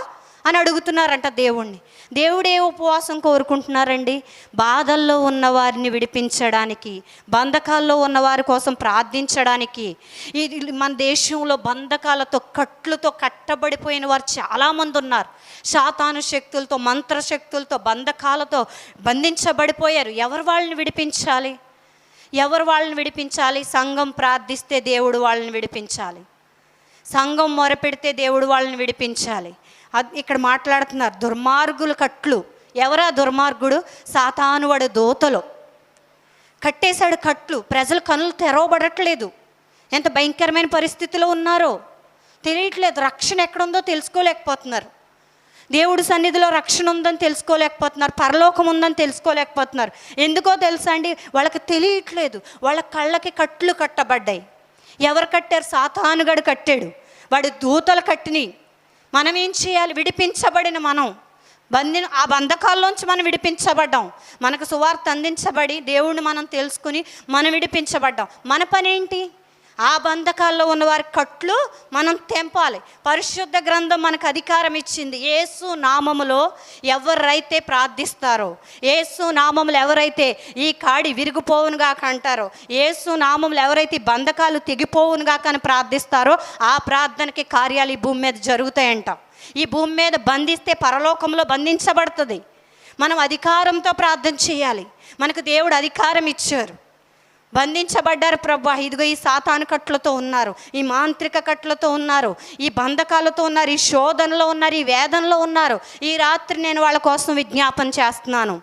[SPEAKER 4] అని అడుగుతున్నారంట దేవుణ్ణి. దేవుడు ఏ ఉపవాసం కోరుకుంటున్నారండి? బాధల్లో ఉన్నవారిని విడిపించడానికి, బంధకాల్లో ఉన్నవారి కోసం ప్రార్థించడానికి. ఇది మన దేశంలో బంధకాలతో, కట్లతో కట్టబడిపోయిన వారు చాలామంది ఉన్నారు. శాతాను శక్తులతో, మంత్రశక్తులతో, బంధకాలతో బంధించబడిపోయారు. ఎవరు వాళ్ళని విడిపించాలి? ఎవరు వాళ్ళని విడిపించాలి? సంఘం ప్రార్థిస్తే దేవుడు వాళ్ళని విడిపించాలి. సంఘం మొరపెడితే దేవుడు వాళ్ళని విడిపించాలి. ఇక్కడ మాట్లాడుతున్నారు దుర్మార్గులు కట్లు. ఎవరా దుర్మార్గుడు? సాతాను వాడు దూతలో కట్టేశాడు కట్లు. ప్రజలు కనులు తెరవబడట్లేదు. ఎంత భయంకరమైన పరిస్థితిలో ఉన్నారో తెలియట్లేదు. రక్షణ ఎక్కడుందో తెలుసుకోలేకపోతున్నారు. దేవుడి సన్నిధిలో రక్షణ ఉందని తెలుసుకోలేకపోతున్నారు. పరలోకం ఉందని తెలుసుకోలేకపోతున్నారు. ఎందుకో తెలుసా అండి? వాళ్ళకి తెలియట్లేదు. వాళ్ళ కళ్ళకి కట్లు కట్టబడ్డాయి. ఎవరు కట్టారు? సాతానుగాడు కట్టాడు. వాడు దూతలు కట్టిని. మనం ఏం చేయాలి? విడిపించబడిన మనం ఆ బంధకాల్లోంచి మనం విడిపించబడ్డాం. మనకు సువార్త అందించబడి దేవుణ్ణి మనం తెలుసుకుని మనం విడిపించబడ్డాం. మన పని ఏంటి? ఆ బంధకాల్లో ఉన్నవారి కట్లు మనం తెంపాలి. పరిశుద్ధ గ్రంథం మనకు అధికారం ఇచ్చింది. యేసు నామములో ఎవరైతే ప్రార్థిస్తారో, యేసు నామములు ఎవరైతే ఈ కాడి విరిగిపోవునుగాక అంటారో, యేసు నామములు ఎవరైతే బంధకాలు తెగిపోవునుగాక అని ప్రార్థిస్తారో, ఆ ప్రార్థనకి కార్యాలు ఈ భూమి మీద జరుగుతాయంట. ఈ భూమి మీద బంధిస్తే పరలోకంలో బంధించబడుతుంది. మనం అధికారంతో ప్రార్థన చేయాలి. మనకు దేవుడు అధికారం ఇచ్చారు. బంధించబడ్డారు ప్రభా, ఇదిగో ఈ సాతాను కట్లతో ఉన్నారు, ఈ మాంత్రిక కట్లతో ఉన్నారు, ఈ బంధకాలతో ఉన్నారు, ఈ శోధనలో ఉన్నారు, ఈ వేదనలో ఉన్నారు. ఈ రాత్రి నేను వాళ్ళ కోసం విజ్ఞాపన చేస్తున్నాను.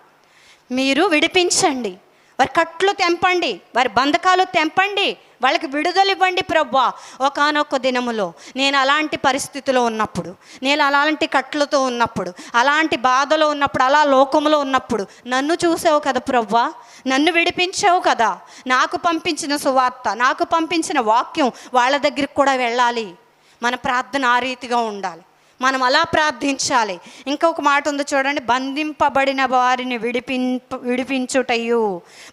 [SPEAKER 4] మీరు విడిపించండి, వారి కట్లు తెంపండి, వారి బంధకాలు తెంపండి, వాళ్ళకి విడుదల ఇవ్వండి ప్రభా. ఒకానొక దినములో నేను అలాంటి పరిస్థితిలో ఉన్నప్పుడు, నేను అలాంటి కట్లతో ఉన్నప్పుడు, అలాంటి బాధలో ఉన్నప్పుడు, అలా లోకంలో ఉన్నప్పుడు నన్ను చూసావు కదా ప్రభా, నన్ను విడిపించావు కదా. నాకు పంపించిన సువార్త, నాకు పంపించిన వాక్యం వాళ్ళ దగ్గరికి కూడా వెళ్ళాలి. మన ప్రార్థన ఆ రీతిగా ఉండాలి. మనం అలా ప్రార్థించాలి. ఇంకొక మాట ఉంది చూడండి, బంధింపబడిన వారిని విడిపించుటయు.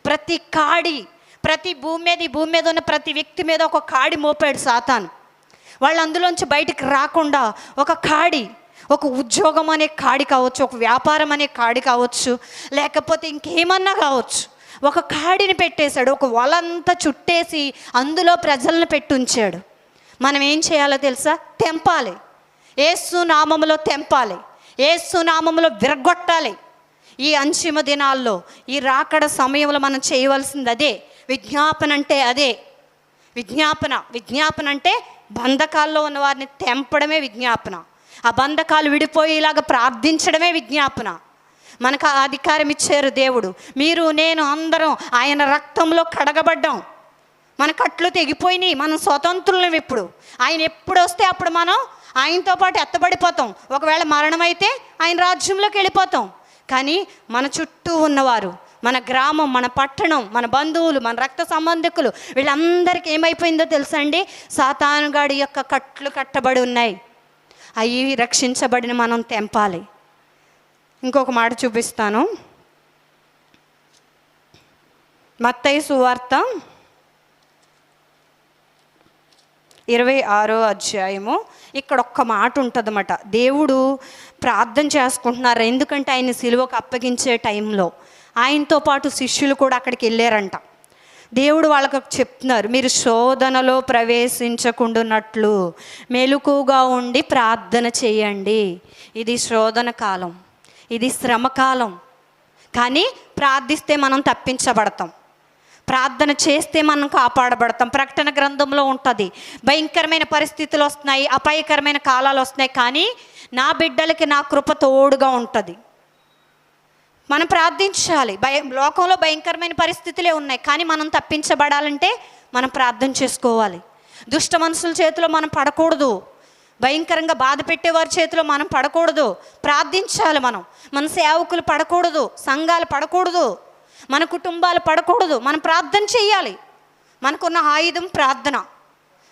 [SPEAKER 4] ప్రతి కాడి, ప్రతి ఈ భూమి మీద ఉన్న ప్రతి వ్యక్తి మీద ఒక కాడి మోపాడు సాతాను. వాళ్ళు అందులోంచి బయటికి రాకుండా ఒక కాడి, ఒక ఉద్యోగం అనే కాడి కావచ్చు, ఒక వ్యాపారం అనే కాడి కావచ్చు, లేకపోతే ఇంకేమన్నా కావచ్చు, ఒక కాడిని పెట్టేశాడు. ఒక వలంతా చుట్టేసి అందులో ప్రజలను పెట్టి ఉంచాడు. మనం ఏం చేయాలో తెలుసా? తెంపాలి. యేసు నామములో తెంపాలి, యేసు నామములో విరగొట్టాలి. ఈ అంతిమ దినాల్లో, ఈ రాకడ సమయంలో మనం చేయవలసింది అదే. విజ్ఞాపన అంటే అదే. విజ్ఞాపన అంటే బంధకాల్లో ఉన్న వారిని తెంపడమే విజ్ఞాపన. ఆ బంధకాలు విడిపోయేలాగా ప్రార్థించడమే విజ్ఞాపన. మనకు ఆ అధికారం ఇచ్చారు దేవుడు. మీరు, నేను అందరం ఆయన రక్తంలో కడగబడ్డాం. మన కట్లు తెగిపోయినాయి, మనం స్వతంత్రులం. ఇప్పుడు ఆయన ఎప్పుడు వస్తే అప్పుడు మనం ఆయనతో పాటు ఎత్తబడిపోతాం. ఒకవేళ మరణమైతే ఆయన రాజ్యంలోకి వెళ్ళిపోతాం. కానీ మన చుట్టూ ఉన్నవారు, మన గ్రామం, మన పట్టణం, మన బంధువులు, మన రక్త సంబంధికులు, వీళ్ళందరికీ ఏమైపోయిందో తెలుసా అండి? సాతానుగాడి యొక్క కట్లు కట్టబడి ఉన్నాయి. అవి రక్షించబడిన మనం తెంపాలి. ఇంకొక మాట చూపిస్తాను. మత్తయి సువార్త 26వ అధ్యాయము. ఇక్కడ ఒక్క మాట ఉంటుందన్నమాట. దేవుడు ప్రార్థన చేసుకుంటున్నారు. ఎందుకంటే ఆయన సిలువకు అప్పగించే టైంలో ఆయనతో పాటు శిష్యులు కూడా అక్కడికి వెళ్ళారంట. దేవుడు వాళ్ళకు చెప్తున్నారు, మీరు శోధనలో ప్రవేశించకుండానట్లు మెలకుగా ఉండి ప్రార్థన చేయండి. ఇది శోధన కాలం, ఇది శ్రమ కాలం. కానీ ప్రార్థిస్తే మనం తప్పించబడతాం. ప్రార్థన చేస్తే మనం కాపాడబడతాం. ప్రకటన గ్రంథంలో ఉంటుంది, భయంకరమైన పరిస్థితులు వస్తున్నాయి, అపాయకరమైన కాలాలు వస్తున్నాయి, కానీ నా బిడ్డలకి నా కృప తోడుగా ఉంటుంది. మనం ప్రార్థించాలి. లోకంలో భయంకరమైన పరిస్థితులే ఉన్నాయి, కానీ మనం తప్పించబడాలంటే మనం ప్రార్థన చేసుకోవాలి. దుష్ట మనుషుల చేతిలో మనం పడకూడదు, భయంకరంగా బాధ పెట్టేవారి చేతిలో మనం పడకూడదు. ప్రార్థించాలి. మన సేవకులు పడకూడదు, సంఘాలు పడకూడదు, మన కుటుంబాలు పడకూడదు. మనం ప్రార్థన చేయాలి. మనకున్న ఆయుధం ప్రార్థన.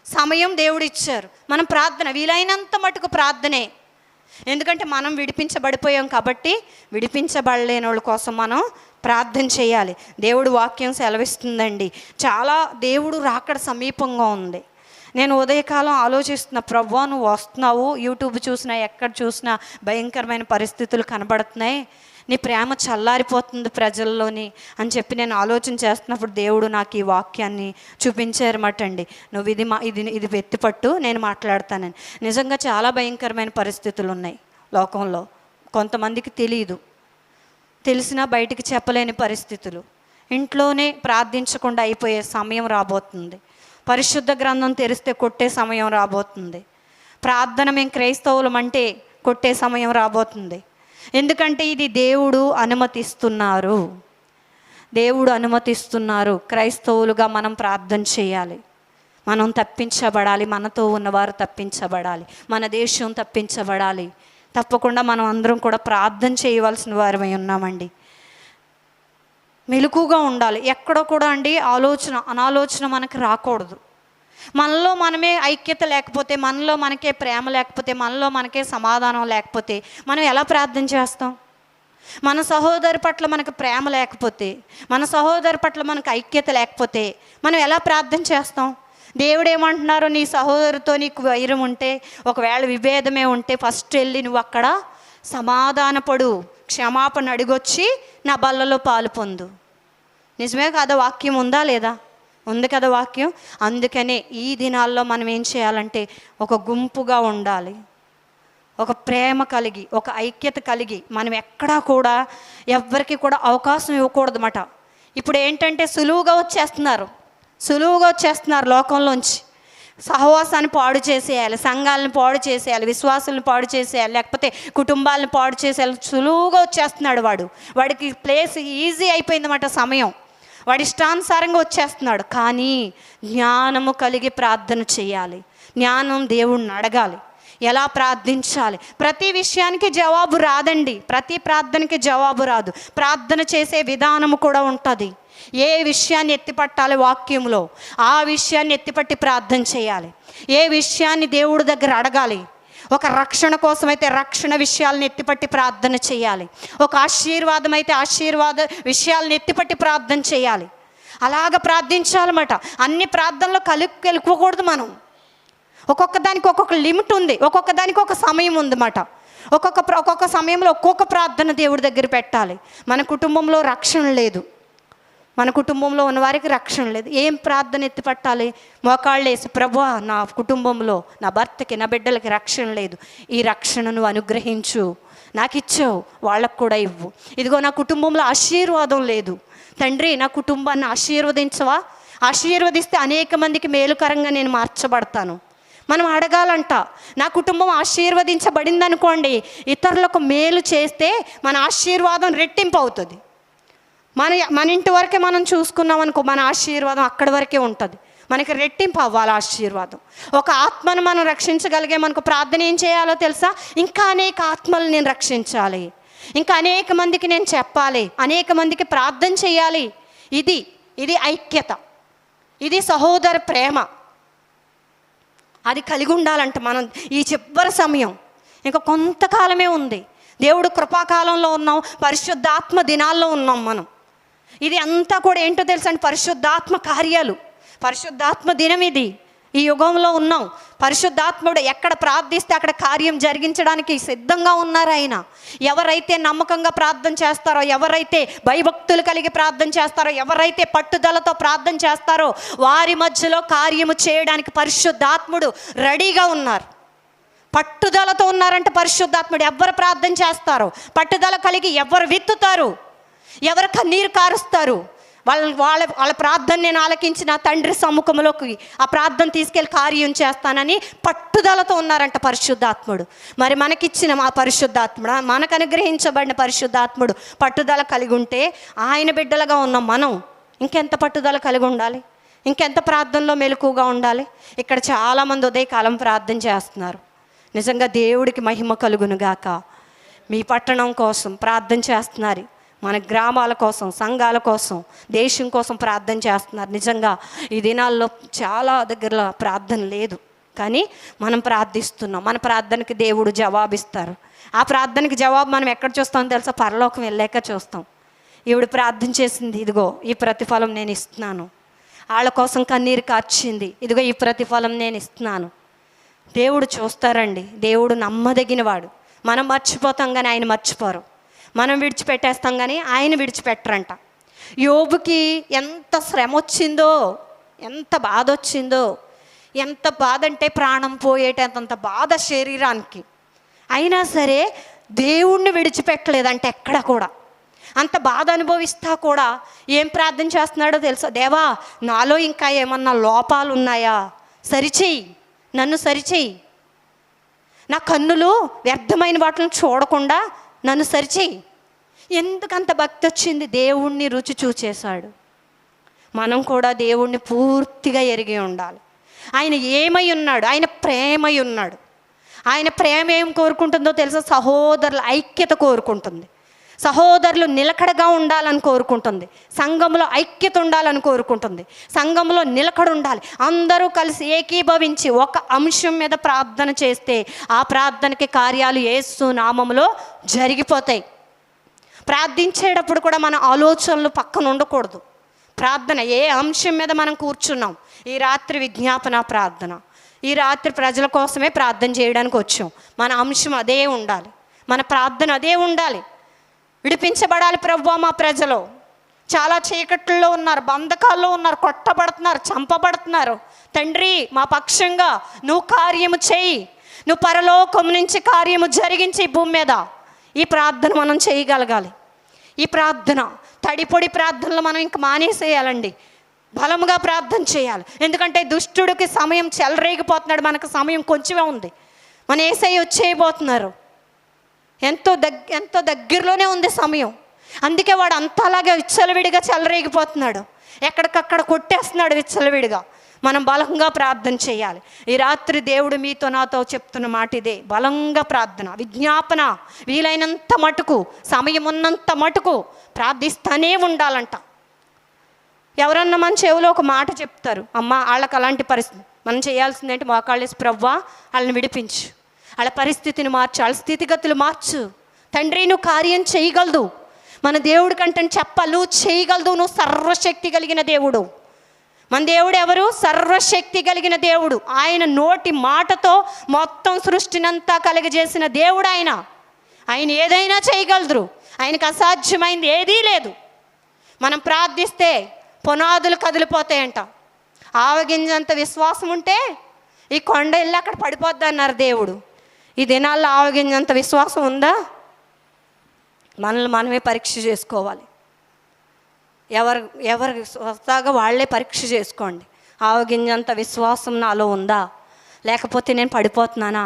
[SPEAKER 4] సమయం దేవుడు ఇచ్చారు, మనం ప్రార్థన, వీలైనంత మటుకు ప్రార్థనే. ఎందుకంటే మనం విడిపించబడిపోయాం కాబట్టి విడిపించబడలేని వాళ్ళ కోసం మనం ప్రార్థన చేయాలి. దేవుడు వాక్యం సెలవిస్తుందండి, చాలా దేవుడు రాకడ సమీపంగా ఉంది. నేను ఉదయకాలం ఆలోచిస్తున్నా, ప్రభువా నువ్వు వస్తున్నావు, యూట్యూబ్ చూసినా ఎక్కడ చూసినా భయంకరమైన పరిస్థితులు కనబడుతున్నాయి, నీ ప్రేమ చల్లారిపోతుంది ప్రజల్లోని అని చెప్పి నేను ఆలోచన చేస్తున్నప్పుడు దేవుడు నాకు ఈ వాక్యాన్ని చూపించారన్నమాట అండి. నువ్వు ఇది ఎత్తిపట్టు, నేను మాట్లాడతానని. నిజంగా చాలా భయంకరమైన పరిస్థితులు ఉన్నాయి లోకంలో. కొంతమందికి తెలియదు, తెలిసినా బయటికి చెప్పలేని పరిస్థితులు. ఇంట్లోనే ప్రార్థించకుండా అయిపోయే సమయం రాబోతుంది. పరిశుద్ధ గ్రంథం తెరిస్తే కొట్టే సమయం రాబోతుంది. ప్రార్థన మేము క్రైస్తవులం అంటే కొట్టే సమయం రాబోతుంది. ఎందుకంటే ఇది దేవుడు అనుమతిస్తున్నారు. క్రైస్తవులుగా మనం ప్రార్థన చేయాలి. మనం తప్పించబడాలి, మనతో ఉన్నవారు తప్పించబడాలి, మన దేశం తప్పించబడాలి. తప్పకుండా మనం అందరం కూడా ప్రార్థన చేయవలసిన వారమై ఉన్నామండి. మెలకుగా ఉండాలి. ఎక్కడో కూడా అండి అనాలోచన మనకు రాకూడదు. మనలో మనమే ఐక్యత లేకపోతే, మనలో మనకే ప్రేమ లేకపోతే, మనలో మనకే సమాధానం లేకపోతే మనం ఎలా ప్రార్థన చేస్తాం? మన సహోదరు పట్ల మనకు ప్రేమ లేకపోతే, మన సహోదరు పట్ల మనకు ఐక్యత లేకపోతే మనం ఎలా ప్రార్థన చేస్తాం? దేవుడు ఏమంటున్నారు, నీ సహోదరుతో నీకు వైరం ఉంటే, ఒకవేళ విభేదమే ఉంటే ఫస్ట్ వెళ్ళి నువ్వు అక్కడ సమాధానపడు, క్షమాపణ అడిగొచ్చి నా బల్లలో పాలు పొందు. నిజమే కదా? వాక్యం ఉందా లేదా? ఉంది కదా వాక్యం. అందుకనే ఈ దినాల్లో మనం ఏం చేయాలంటే ఒక గుంపుగా ఉండాలి, ఒక ప్రేమ కలిగి, ఒక ఐక్యత కలిగి. మనం ఎక్కడా కూడా ఎవ్వరికి కూడా అవకాశం ఇవ్వకూడదు అన్నమాట. ఇప్పుడు ఏంటంటే సులువుగా వచ్చేస్తున్నారు లోకంలోంచి. సహవాసాన్ని పాడు చేసేయాలి, సంఘాలను పాడు చేసేయాలి, విశ్వాసాలను పాడు చేసేయాలి, లేకపోతే కుటుంబాలను పాడు చేసేయాలి. సులువుగా వచ్చేస్తున్నాడు వాడికి ప్లేస్ ఈజీ అయిపోయిందన్నమాట. సమయం వాడి ఇష్టానుసారంగా వచ్చేస్తున్నాడు. కానీ జ్ఞానము కలిగి ప్రార్థన చేయాలి. జ్ఞానం దేవుణ్ణి అడగాలి, ఎలా ప్రార్థించాలి. ప్రతి విషయానికి జవాబు రాదండి, ప్రతి ప్రార్థనకి జవాబు రాదు. ప్రార్థన చేసే విధానము కూడా ఉంటుంది. ఏ విషయాన్ని ఎత్తిపట్టాలి వాక్యంలో, ఆ విషయాన్ని ఎత్తిపట్టి ప్రార్థన చేయాలి. ఏ విషయాన్ని దేవుడి దగ్గర అడగాలి. ఒక రక్షణ కోసమైతే రక్షణ విషయాలను ఎత్తిపట్టి ప్రార్థన చేయాలి. ఒక ఆశీర్వాదం అయితే ఆశీర్వాద విషయాలను ఎత్తిపట్టి ప్రార్థన చేయాలి. అలాగ ప్రార్థించాలన్నమాట. అన్ని ప్రార్థనలో కలిపకూడదు మనం. ఒక్కొక్క దానికి ఒక్కొక్క లిమిట్ ఉంది, ఒక్కొక్క దానికి ఒక సమయం ఉందన్నమాట. ఒక్కొక్క సమయంలో ఒక్కొక్క ప్రార్థన దేవుడి దగ్గర పెట్టాలి. మన కుటుంబంలో రక్షణ లేదు, మన కుటుంబంలో ఉన్నవారికి రక్షణ లేదు. ఏం ప్రార్థన ఎత్తిపట్టాలి? మోకాళ్ళు వేసి, ప్రభువా నా కుటుంబంలో నా భర్తకి నా బిడ్డలకి రక్షణ లేదు, ఈ రక్షణను అనుగ్రహించు, నాకు ఇచ్చావు, వాళ్ళకు కూడా ఇవ్వు. ఇదిగో నా కుటుంబంలో ఆశీర్వాదం లేదు, తండ్రి నా కుటుంబాన్ని ఆశీర్వదించవా? ఆశీర్వదిస్తే అనేక మందికి మేలుకరంగా నేను మార్చబడతాను. మనం అడగాలంట. నా కుటుంబం ఆశీర్వదించబడింది అనుకోండి, ఇతరులకు మేలు చేస్తే మన ఆశీర్వాదం రెట్టింపు అవుతుంది. మన ఇంటి వరకే మనం చూసుకున్నాం అనుకో, మన ఆశీర్వాదం అక్కడి వరకే ఉంటుంది. మనకి రెట్టింపు అవ్వాలి ఆశీర్వాదం. ఒక ఆత్మను మనం రక్షించగలిగే మనకు ప్రార్థన ఏం చేయాలో తెలుసా? ఇంకా అనేక ఆత్మలు నేను రక్షించాలి, ఇంకా అనేక మందికి నేను చెప్పాలి, అనేక మందికి ప్రార్థన చేయాలి. ఇది ఐక్యత, ఇది సహోదర ప్రేమ. అది కలిగి ఉండాలంట. మనం ఈ చివరి సమయం ఇంకా కొంతకాలమే ఉంది. దేవుడు కృపాకాలంలో ఉన్నాం, పరిశుద్ధాత్మ దినాల్లో ఉన్నాం మనం. ఇది అంతా కూడా ఏంటో తెలుసా అండి? పరిశుద్ధాత్మ కార్యాలు, పరిశుద్ధాత్మ దినం ఇది. ఈ యుగంలో ఉన్నాం. పరిశుద్ధాత్ముడు ఎక్కడ ప్రార్థిస్తే అక్కడ కార్యం జరిగించడానికి సిద్ధంగా ఉన్నారు ఆయన. ఎవరైతే నమ్మకంగా ప్రార్థన చేస్తారో, ఎవరైతే భయభక్తులు కలిగి ప్రార్థన చేస్తారో, ఎవరైతే పట్టుదలతో ప్రార్థన చేస్తారో వారి మధ్యలో కార్యము చేయడానికి పరిశుద్ధాత్ముడు రెడీగా ఉన్నారు. పట్టుదలతో ఉన్నారంటే పరిశుద్ధాత్ముడు. ఎవరు ప్రార్థన చేస్తారో, పట్టుదల కలిగి ఎవరు విత్తుతారు, ఎవరు కన్నీరు కారుస్తారు, వాళ్ళ ప్రార్థన నేను ఆలకించి నా తండ్రి సముఖంలోకి ఆ ప్రార్థన తీసుకెళ్ళి కార్యం చేస్తానని పట్టుదలతో ఉన్నారంట పరిశుద్ధాత్ముడు. మరి మనకిచ్చిన మా పరిశుద్ధాత్ముడు, మనకు అనుగ్రహించబడిన పరిశుద్ధాత్ముడు పట్టుదల కలిగి ఉంటే ఆయన బిడ్డలుగా ఉన్న మనం ఇంకెంత పట్టుదల కలిగి ఉండాలి, ఇంకెంత ప్రార్థనలో మెలకుగా ఉండాలి. ఇక్కడ చాలామంది ఉదయకాలం ప్రార్థన చేస్తున్నారు. నిజంగా దేవుడికి మహిమ కలుగునుగాక. మీ పట్టణం కోసం ప్రార్థన చేస్తున్నారు, మన గ్రామాల కోసం, సంఘాల కోసం, దేశం కోసం ప్రార్థన చేస్తున్నారు. నిజంగా ఈ దినాల్లో చాలా దగ్గర ప్రార్థన లేదు, కానీ మనం ప్రార్థిస్తున్నాం. మన ప్రార్థనకి దేవుడు జవాబిస్తారు. ఆ ప్రార్థనకి జవాబు మనం ఎక్కడ చూస్తామో తెలుసా? పరలోకం వెళ్ళాక చూస్తాం. ఈవిడ ప్రార్థన చేసింది, ఇదిగో ఈ ప్రతిఫలం నేను ఇస్తున్నాను. వాళ్ళ కోసం కన్నీరు కార్చింది, ఇదిగో ఈ ప్రతిఫలం నేను ఇస్తున్నాను. దేవుడు చూస్తారండి. దేవుడు నమ్మదగినవాడు. మనం మర్చిపోతాం కానీ ఆయన మర్చిపోరు. మనం విడిచిపెట్టేస్తాం కానీ ఆయన విడిచిపెట్టరంట. యోబుకి ఎంత శ్రమ వచ్చిందో, ఎంత బాధ వచ్చిందో, ఎంత బాధ అంటే ప్రాణం పోయేటంత బాధ శరీరానికి. అయినా సరే దేవుణ్ణి విడిచిపెట్టలేదంటే ఎక్కడ కూడా. అంత బాధ అనుభవిస్తా కూడా ఏం ప్రార్థన చేస్తున్నాడో తెలుసా? దేవా, నాలో ఇంకా ఏమన్నా లోపాలు ఉన్నాయా? సరిచేయి, నన్ను సరిచేయి. నా కన్నులు వ్యర్థమైన వాటిని చూడకుండా నన్ను సరిచేయి. ఎందుకంత భక్తి వచ్చింది? దేవుణ్ణి రుచి చూచేశాడు. మనం కూడా దేవుణ్ణి పూర్తిగా ఎరిగి ఉండాలి. ఆయన ఏమై ఉన్నాడు? ఆయన ప్రేమై ఉన్నాడు. ఆయన ప్రేమ ఏం కోరుకుంటుందో తెలుసా? సహోదరుల ఐక్యత కోరుకుంటుంది. సహోదరులు నిలకడగా ఉండాలని కోరుకుంటుంది. సంఘంలో ఐక్యత ఉండాలని కోరుకుంటుంది. సంఘంలో నిలకడ ఉండాలి. అందరూ కలిసి ఏకీభవించి ఒక అంశం మీద ప్రార్థన చేస్తే ఆ ప్రార్థనకి కార్యాలు యేసు నామములో జరిగిపోతాయి. ప్రార్థించేటప్పుడు కూడా మన ఆలోచనలు పక్కన ఉండకూడదు. ప్రార్థన ఏ అంశం మీద మనం కూర్చున్నాం? ఈ రాత్రి విజ్ఞాపన ప్రార్థన, ఈ రాత్రి ప్రజల కోసమే ప్రార్థన చేయడానికి వచ్చాం. మన అంశం అదే ఉండాలి, మన ప్రార్థన అదే ఉండాలి. విడిపించబడాలి ప్రభువా. మా ప్రజలు చాలా చీకట్లో ఉన్నారు, బంధకాల్లో ఉన్నారు, కొట్టబడుతున్నారు, చంపబడుతున్నారు. తండ్రి, మా పక్షంగా నువ్వు కార్యము చేయి. నువ్వు పరలోకం నుంచి కార్యము జరిగించి భూమి మీద. ఈ ప్రార్థన మనం చేయగలగాలి. ఈ ప్రార్థన తడిపొడి ప్రార్థనలు మనం ఇంక మానేసేయాలండి. బలముగా ప్రార్థన చేయాలి. ఎందుకంటే దుష్టుడికి సమయం చెలరేగిపోతున్నాడు. మనకు సమయం కొంచెమే ఉంది. మన యేసయ్య వచ్చేయబోతున్నారు. ఎంతో దగ్గరలోనే ఉంది సమయం. అందుకే వాడు అంతలాగా విచ్చలవిడిగా చెలరేగిపోతున్నాడు. ఎక్కడికక్కడ కొట్టేస్తున్నాడు విచ్చలవిడిగా. మనం బలంగా ప్రార్థన చేయాలి. ఈ రాత్రి దేవుడు మీతో నాతో చెప్తున్న మాట ఇదే. బలంగా ప్రార్థన, విజ్ఞాపన, వీలైనంత మటుకు, సమయం ఉన్నంత మటుకు ప్రార్థిస్తూనే ఉండాలంట. ఎవరన్నా మన చెవిలో ఒక మాట చెప్తారు, అమ్మ వాళ్ళకి అలాంటి పరిస్థితి, మనం చేయాల్సింది ఏంటి? మోకాళ్ళేసి ప్రభువా వాళ్ళని విడిపించు, వాళ్ళ పరిస్థితిని మార్చు, వాళ్ళ స్థితిగతులు మార్చు. తండ్రి, నువ్వు కార్యం చేయగలదు. మన దేవుడి కంటే చెప్పాలి, నువ్వు చేయగలదు. నువ్వు సర్వశక్తి కలిగిన దేవుడు. మన దేవుడు ఎవరు? సర్వశక్తి కలిగిన దేవుడు. ఆయన నోటి మాటతో మొత్తం సృష్టినంతా కలుగజేసిన దేవుడు ఆయన. ఆయన ఏదైనా చేయగలరు. ఆయనకు అసాధ్యమైంది ఏదీ లేదు. మనం ప్రార్థిస్తే పునాదులు కదిలిపోతాయంట. ఆవగింజంత విశ్వాసం ఉంటే ఈ కొండ వెళ్ళి అక్కడ పడిపోద్ది అన్నారు దేవుడు. ఈ దినాల్లో ఆవగింజంత విశ్వాసం ఉందా? మనల్ని మనమే పరీక్ష చేసుకోవాలి. ఎవరు స్వతహాగా వాళ్ళే పరీక్ష చేసుకోండి. ఆవగింజంత విశ్వాసం నాలో ఉందా? లేకపోతే నేను పడిపోతున్నానా?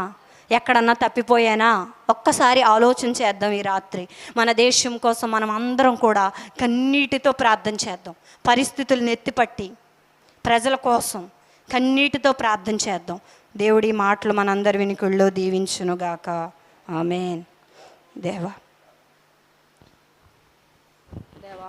[SPEAKER 4] ఎక్కడన్నా తప్పిపోయానా? ఒక్కసారి ఆలోచన చేద్దాం. ఈ రాత్రి మన దేశం కోసం మనం అందరం కూడా కన్నీటితో ప్రార్థన చేద్దాం. పరిస్థితులను ఎత్తిపట్టి ప్రజల కోసం కన్నీటితో ప్రార్థన చేద్దాం. దేవుడి మాటలు మనందరి వినికిల్లో దీవించునుగాక. ఆమేన్. దేవా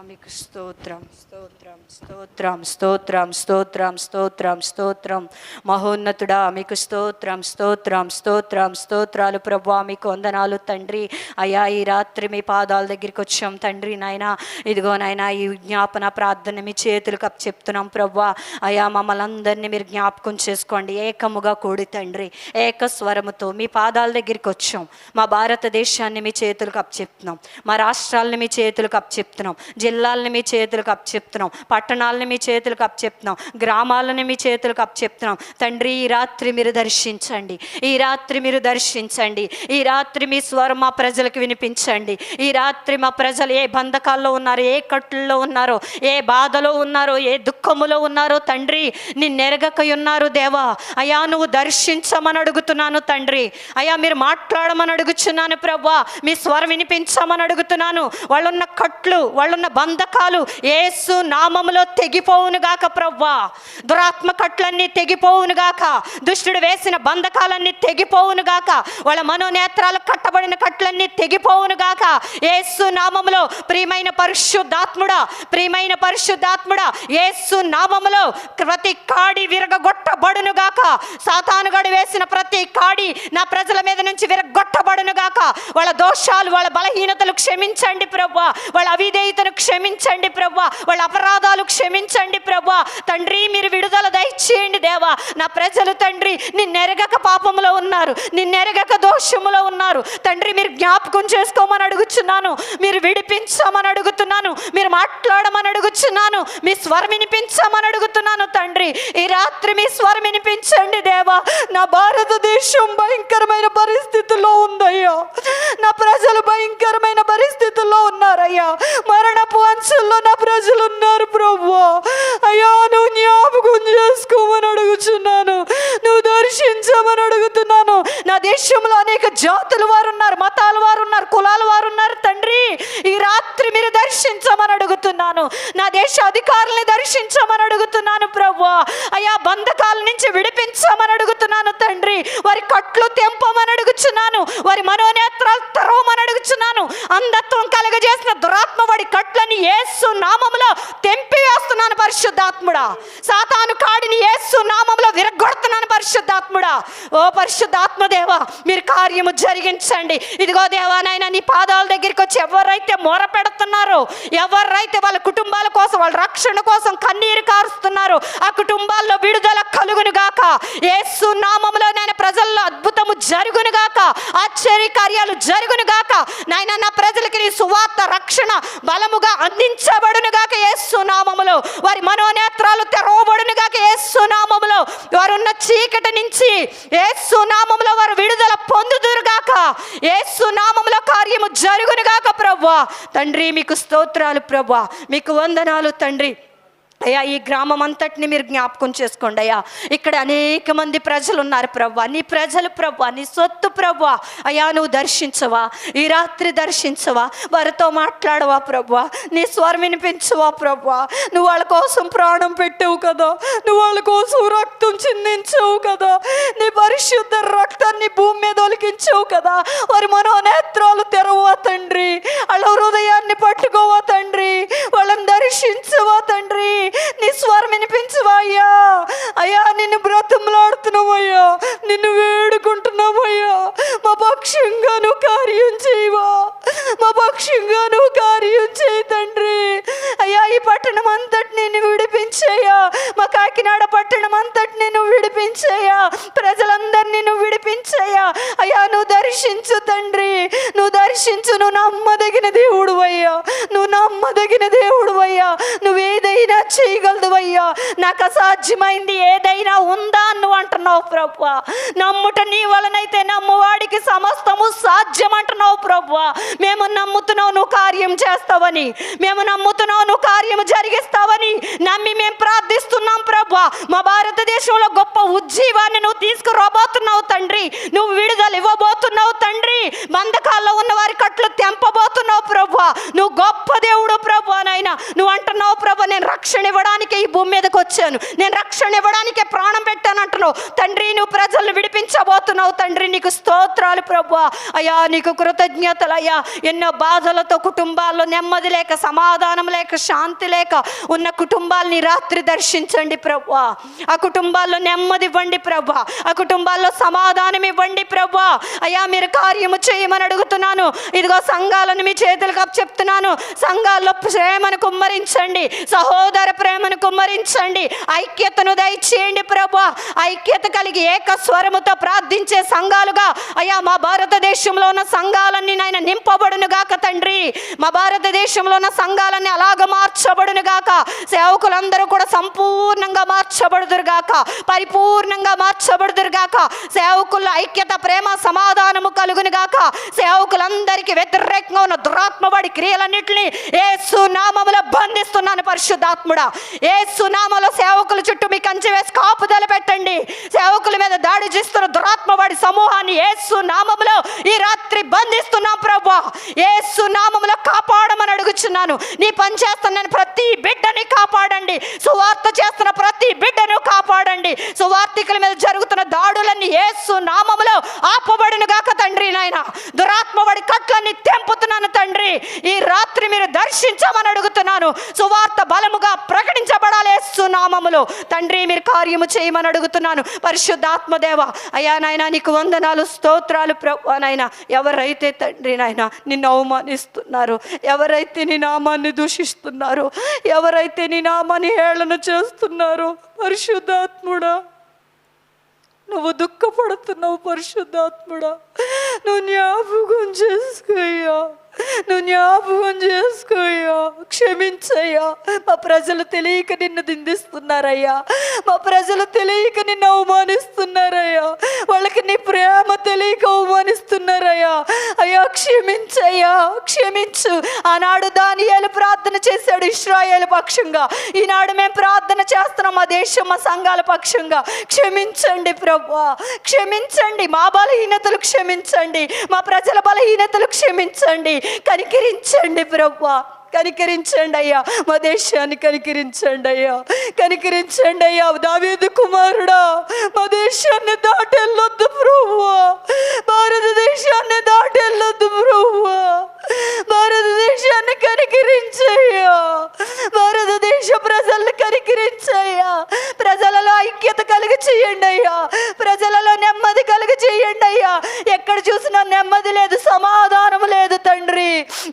[SPEAKER 4] మీకు స్తోత్రం, స్తోత్రం, స్తోత్రం, స్తోత్రం, స్తోత్రం, స్తోత్రం, స్తోత్రం. మహోన్నతుడా మీకు స్తోత్రం, స్తోత్రం, స్తోత్రం, స్తోత్రాలు ప్రభువా. మీకు వందనాలు తండ్రి. అయ్యా, ఈ రాత్రి మీ పాదాల దగ్గరికి వచ్చాం తండ్రి. నాయనా, ఇదిగో నాయనా, ఈ జ్ఞాపన ప్రార్థన మీ చేతులకు చెప్తున్నాం ప్రభువా. అయ్యా, మమ్మల్ని అందరినీ మీరు జ్ఞాపకం చేసుకోండి. ఏకముగా కూడి తండ్రి, ఏకస్వరముతో మీ పాదాల దగ్గరికి వచ్చాం. మా భారతదేశాన్ని మీ చేతులకు అప్పచెప్తున్నాం. మా రాష్ట్రాలని మీ చేతులకు అప్పచెప్తున్నాం. జిల్లాలని మీ చేతులకు అప్పచెప్తున్నాం, పట్టణాలని మీ చేతులకు అప్పచెప్తున్నాం, గ్రామాలని మీ చేతులకు అప్పచెప్తున్నాం. తండ్రి ఈ రాత్రి మీరు దర్శించండి, ఈ రాత్రి మీరు దర్శించండి, ఈ రాత్రి మీ స్వరం మా ప్రజలకు వినిపించండి. ఈ రాత్రి మా ప్రజలు ఏ బంధకాల్లో ఉన్నారో, ఏ కట్టుల్లో ఉన్నారో, ఏ బాధలో ఉన్నారో, ఏ దుఃఖములో ఉన్నారో తండ్రి నిన్నెరగక ఉన్నారు దేవా. అయ్యా నువ్వు దర్శించమని అడుగుతున్నాను తండ్రి. అయ్యా మీరు మాట్లాడమని అడుగుచున్నాను ప్రభువా, మీ స్వరం వినిపించమని అడుగుతున్నాను. వాళ్ళున్న కట్లు, వాళ్ళున్న బంధకాలు యేసు నామములో తెగిపోవును గాక ప్రభువా. దురాత్మ కట్లన్నీ తెగిపోవును గాక, దుష్టుడు వేసిన బంధకాలన్నీ తెగిపోవును గాక, వాళ్ళ మనోనేత్రాలు కట్టబడిన కట్లన్నీ తెగిపోవును గాక యేసు నామములో. ప్రియమైన పరిశుద్ధాత్ముడా, ప్రియమైన పరిశుద్ధాత్ముడా, యేసు నామములో ప్రతి కాడి విరగొట్టబడును గాక. సాతానుగాడు వేసిన ప్రతి కాడి నా ప్రజల మీద నుంచి విరగొట్టబడును గాక. వాళ్ళ దోషాలు, వాళ్ళ బలహీనతలు క్షమించండి ప్రభువా, వాళ్ళ అవిధేయతను క్షమించండి ప్రభువా, వాళ్ళ అపరాధాలు క్షమించండి ప్రభువా. తండ్రి మీరు విడుదల దయచేయండి దేవా. నా ప్రజలు తండ్రి నిన్నెరగక పాపములో ఉన్నారు, నిన్నెరగక దోషములో ఉన్నారు తండ్రి. మీరు జ్ఞాపకం చేసుకోమని అడుగుచున్నాను, మీరు విడిపించమని అడుగుతున్నాను, మీరు మాట్లాడమని అడుగుచున్నాను, మీ స్వరం వినిపించమని అడుగుతున్నాను తండ్రి. ఈ రాత్రి మీ స్వరం వినిపించండి దేవా. నా భారతదేశం భయంకరమైన పరిస్థితుల్లో ఉందయ్యా, నా ప్రజలు భయంకరమైన పరిస్థితుల్లో ఉన్నారయ్యా. మరణపు అంచుల్లో నా ప్రజలు ఉన్నారు ప్రభువా. అయ్యా నువ్వు జ్ఞాపకం చేసుకోమని అడుగుచున్నాను, నువ్వు దర్శించమని అడుగుతున్నాను. నా దేశంలో అనేక జాతుల వారు ఉన్నారు, మతాల వారు ఉన్నారు, కులాల వారు ఉన్నారు తండ్రి. ఈ రాత్రి మీరు దర్శించమని అడుగుతున్నాను. నా దేశ అధికారుల్ని దర్శించమని అడుగుతున్నాను ప్రభువా. అయ్యా బంధకాల నుంచి విడిపించమని అడుగుతున్నాను తండ్రి. వారి కట్లు తెంపమని అడుగుచున్నాను, వారి మనోనేత్రాలు తెరవమని అడుగుచున్నాను. అంధత్వం కలగజేసిన దురాత్మ వాడి కట్లని యేసు నామములో తెంపి వేస్తున్నాను పరిశుద్ధాత్ముడా. సాతాను కాడిని యేసు నామములో విరగొడుతున్నాను పరిశుద్ధాత్ముడా. ఓ పరిశుద్ధాత్మదేవా మీరు కార్యము జరిగించండి. ఇదిగో దేవా నాయన నీ పాదాల దగ్గరికి వచ్చి ఎవరైతే మొర పెడుతున్నారో, ఎవరైతే వాళ్ళ కుటుంబాల కోసం, వాళ్ళ రక్షణ కోసం కన్నీరు కారుస్తున్నారో ఆ కుటుంబాల్లో విడుదల కలుగును గాక యేసు నామములో. నాయన ప్రజల్లో అద్భుతము జరుగును గాక, ఆశ్చర్య కార్యాలు జరుగును గాక నాయన. నా ప్రజలకి నీ సువార్త రక్షణ బలముగా అందించబడును గాక యేసు నామములో. వారి మనోనేత్రాలు తెరవబడును గాక యేసు నామములో. వారున్న చీకటి నుంచి యేసు నామములో వారు విడుదల పొందుదురు గాక యేసు నామములో. కార్యము జరుగును గాక ప్రభువా. తండ్రి మీకు స్తోత్రాలు ప్రభువా, మీకు వందనాలు తండ్రి. అయ్యా ఈ గ్రామం అంతటిని మీరు జ్ఞాపకం చేసుకోండి అయ్యా. ఇక్కడ అనేక మంది ప్రజలు ఉన్నారు ప్రభువా, నీ ప్రజలు ప్రభువా, నీ సొత్తు ప్రభువా. అయ్యా నువ్వు దర్శించవా, ఈ రాత్రి దర్శించవా, వారితో మాట్లాడవా ప్రభువా, నీ స్వరం వినిపించవా ప్రభువా. నువ్వు వాళ్ళ కోసం ప్రాణం పెట్టావు కదా, నువ్వు వాళ్ళ కోసం రక్తం చిందించావు కదా, నీ పరిశుద్ధ రక్తాన్ని భూమి మీద ఒలికించావు కదా. వారి మనోనేత్రాలు తెరవా తండ్రి, వాళ్ళ హృదయాన్ని పట్టుకోవా తండ్రి, వాళ్ళని దర్శించవా తండ్రి. నీ స్వరం వినిపించవా అయ్యా. అయ్యా నిన్ను బ్రతిమలాడుతున్నామయ్యా, నిన్ను వేడుకుంటున్నామయ్యా. మా పక్షంగా నువ్వు కార్యం చేయవా, మా పక్షంగా నువ్వు కార్యం చేయి తండ్రి. అయ్యా ఈ పట్టణం అంతటిని నువ్వు విడిపించయ్యా, మా కాకినాడ పట్టణం అంతటిని నువ్వు విడిపించయ్యా, ప్రజలందరినీ నువ్వు విడిపించయ్యా. అయ్యా నువ్వు దర్శించు తండ్రి, నువ్వు దర్శించు. నువ్వు నమ్మదగిన దేవుడు అయ్యా, నువ్వు నమ్మదగిన దేవుడు అయ్యా. నువ్వు ఏదైనా చేయగలదువయ్యా, నాకు అసాధ్యమైంది ఏదైనా ఉందా నువ్వు అంటున్నావు ప్రభువా. నమ్ముట నీ వలనైతే నమ్మువాడికి సమస్తము సాధ్యం అంటున్నావు ప్రభువా. మేము నమ్ముతున్నావు నువ్వు కార్యం చేస్తావని, మేము నమ్ముతున్నావు నువ్వు కార్యం జరిగిస్తావని నమ్మి మేము ప్రార్థిస్తున్నాం ప్రభువా. మా భారతదేశంలో గొప్ప ఉజ్జీవాన్ని నువ్వు తీసుకురాబోతున్నావు తండ్రి, నువ్వు విడుదల ఇవ్వబోతున్నావు తండ్రి. బంధకాల్లో ఉన్న వారి కట్లు తెంపబోతున్నావు ప్రభువా. నువ్వు గొప్ప దేవుడు ప్రభువా. నాయన నువ్వు అంటున్నావు ప్రభు, నేను రక్షణ ఇవ్వడానికి ఈ భూమి మీదకి వచ్చాను, నేను రక్షణ ఇవ్వడానికే ప్రాణం పెట్టాను అంటున్నావు తండ్రి. నువ్వు ప్రజలను విడిపించబోతున్నావు తండ్రి, నీకు స్తోత్రాలు ప్రభువా. అయ్యా నీకు కృతజ్ఞతలు అయ్యా. ఎన్నో బాధలతో కుటుంబాల్లో నెమ్మది లేక, సమాధానం లేక, శాంతి లేక ఉన్న కుటుంబాలని రాత్రి దర్శించండి ప్రభువా. ఆ కుటుంబాల్లో నెమ్మది ఇవ్వండి ప్రభువా, ఆ కుటుంబాల్లో సమాధానం ఇవ్వండి ప్రభువా. అయ్యా మీరు కార్యము చేయమని అడుగుతున్నాను. ఇదిగో సంఘాలను మీ చేతులకు అప్పచెప్తున్నాను. సంఘాల్లో ప్రేమను కుమ్మరించండి, సహోదర ప్రేమను కుమ్మరించండి, ఐక్యతను దయచేయండి ప్రభువా. ఐక్యత కలిగి ఏక స్వరముతో ప్రార్థించే సంఘాలుగా అయ్యా మా భారతదేశంలో ఉన్న సంఘాలన్నీ నాయన నింపబడును గాక తండ్రి. మా భారతదేశంలో ఉన్న సంఘాలన్నీ అలాగ మార్చబడును గాక. సేవకులందరూ కూడా సంపూర్ణంగా మార్చబడుదురు గాక, పరిపూర్ణంగా మార్చబడుదురు గాక. సేవకుల ఐక్యత, ప్రేమ, సమాధానము కలుగును గాక. సేవకులందరికీ వ్యతిరేకంగా ఉన్న దురాత్మవాడి క్రియలన్నింటినీ యేసు నామములో బంధిస్తున్నాను పరిశుద్ధాత్ముడా. యేసు నామములో సేవకుల చుట్టూ మీ కంచె వేసి కాపుదల పెట్టండి. సేవకుల మీద దాడి చేస్తున్న దురాత్మవాడి సమూహాన్ని యేసు నామములో ఈ రాత్రి బంధిస్తున్నాం ప్రభువా. యేసు నామములో కాపాడమని అడుగుచున్నాను. నీ పని చేస్తున్న ప్రతి బిడ్డని కాపాడండి. సువార్త చేస్తున్న ప్రతి బిడ్డను కాపాడండి. సువార్థికుల మీద జరుగుతున్న దాడులన్నీ యేసు నామములో ఆపబడును గాక తండ్రి. నాయన దురాత్మవాడి కట్లన్నీ తెంపుతున్నాను తండ్రి. ఈ రాత్రి మీరు దర్శించమని అడుగుతున్నాను. సువార్త బలముగా ప్రకటించబడాలి యేసు నామములో తండ్రి. మీరు కార్యము చేయమని అడుగుతున్నాను పరిశుద్ధాత్మదేవ. అయ్యా నాయన నీకు వందనాలు, స్తోత్రాలు ప్రభువా. నాయన ఎవరైతే తండ్రి నాయన నిన్ను అవమానిస్తున్నారు, ఎవరైతే నీ నామాన్ని దూషిస్తున్నారు, ఎవరైతే నీ నామాన్ని హేళన చేస్తున్నారు పరిశుద్ధాత్ముడా, నువ్వు దుఃఖపడుతున్నావు పరిశుద్ధాత్ముడా. నువ్వు జ్ఞాపకం చేసుకోయ్యా, నువ్వు జ్ఞాపకం చేసుకోయ్యా. క్షమించయ్యా. మా ప్రజలు తెలియక నిన్ను నిందిస్తున్నారయ్యా. మా ప్రజలు తెలియక నిన్ను అవమానిస్తున్నారయ్యా. వాళ్ళకి నీ ప్రేమ తెలియక అవమానిస్తున్నారయ్యా. అయ్యా క్షమించయ్యా, క్షమించు. ఆనాడు దానియేలు ప్రార్థన చేశాడు ఇశ్రాయేలు పక్షంగా. ఈనాడు మేము ప్రార్థన చేస్తున్నాం మా దేశం, మా సంఘాల పక్షంగా. క్షమించండి ప్రభువా, క్షమించండి. మా బలహీనతలు క్షమించండి, మా ప్రజల బలహీనతలు క్షమించండి. కనికరించండి ప్రభువా, కనికరించండి అయ్యా. మా దేశాన్ని కనికరించండి అయ్యా, కనికరించండి అయ్యా. దావీదు కుమారుడా, మా దేశాన్ని దాటెళ్ళొద్దు ప్రభువా, భారతదేశాన్ని దాటెళ్ళొద్దు ప్రభువా. భారతదేశాన్ని కనికరించయ్యా, భారతదేశ ప్రజలను కనికరించయ్యా. ప్రజలలో ఐక్యత కలిగి చేయండి అయ్యా, ప్రజలలో నెమ్మది కలిగి చేయండి అయ్యా. ఎక్కడ చూసినా నెమ్మది లేదు, సమాధానం లేదు తండ్రి.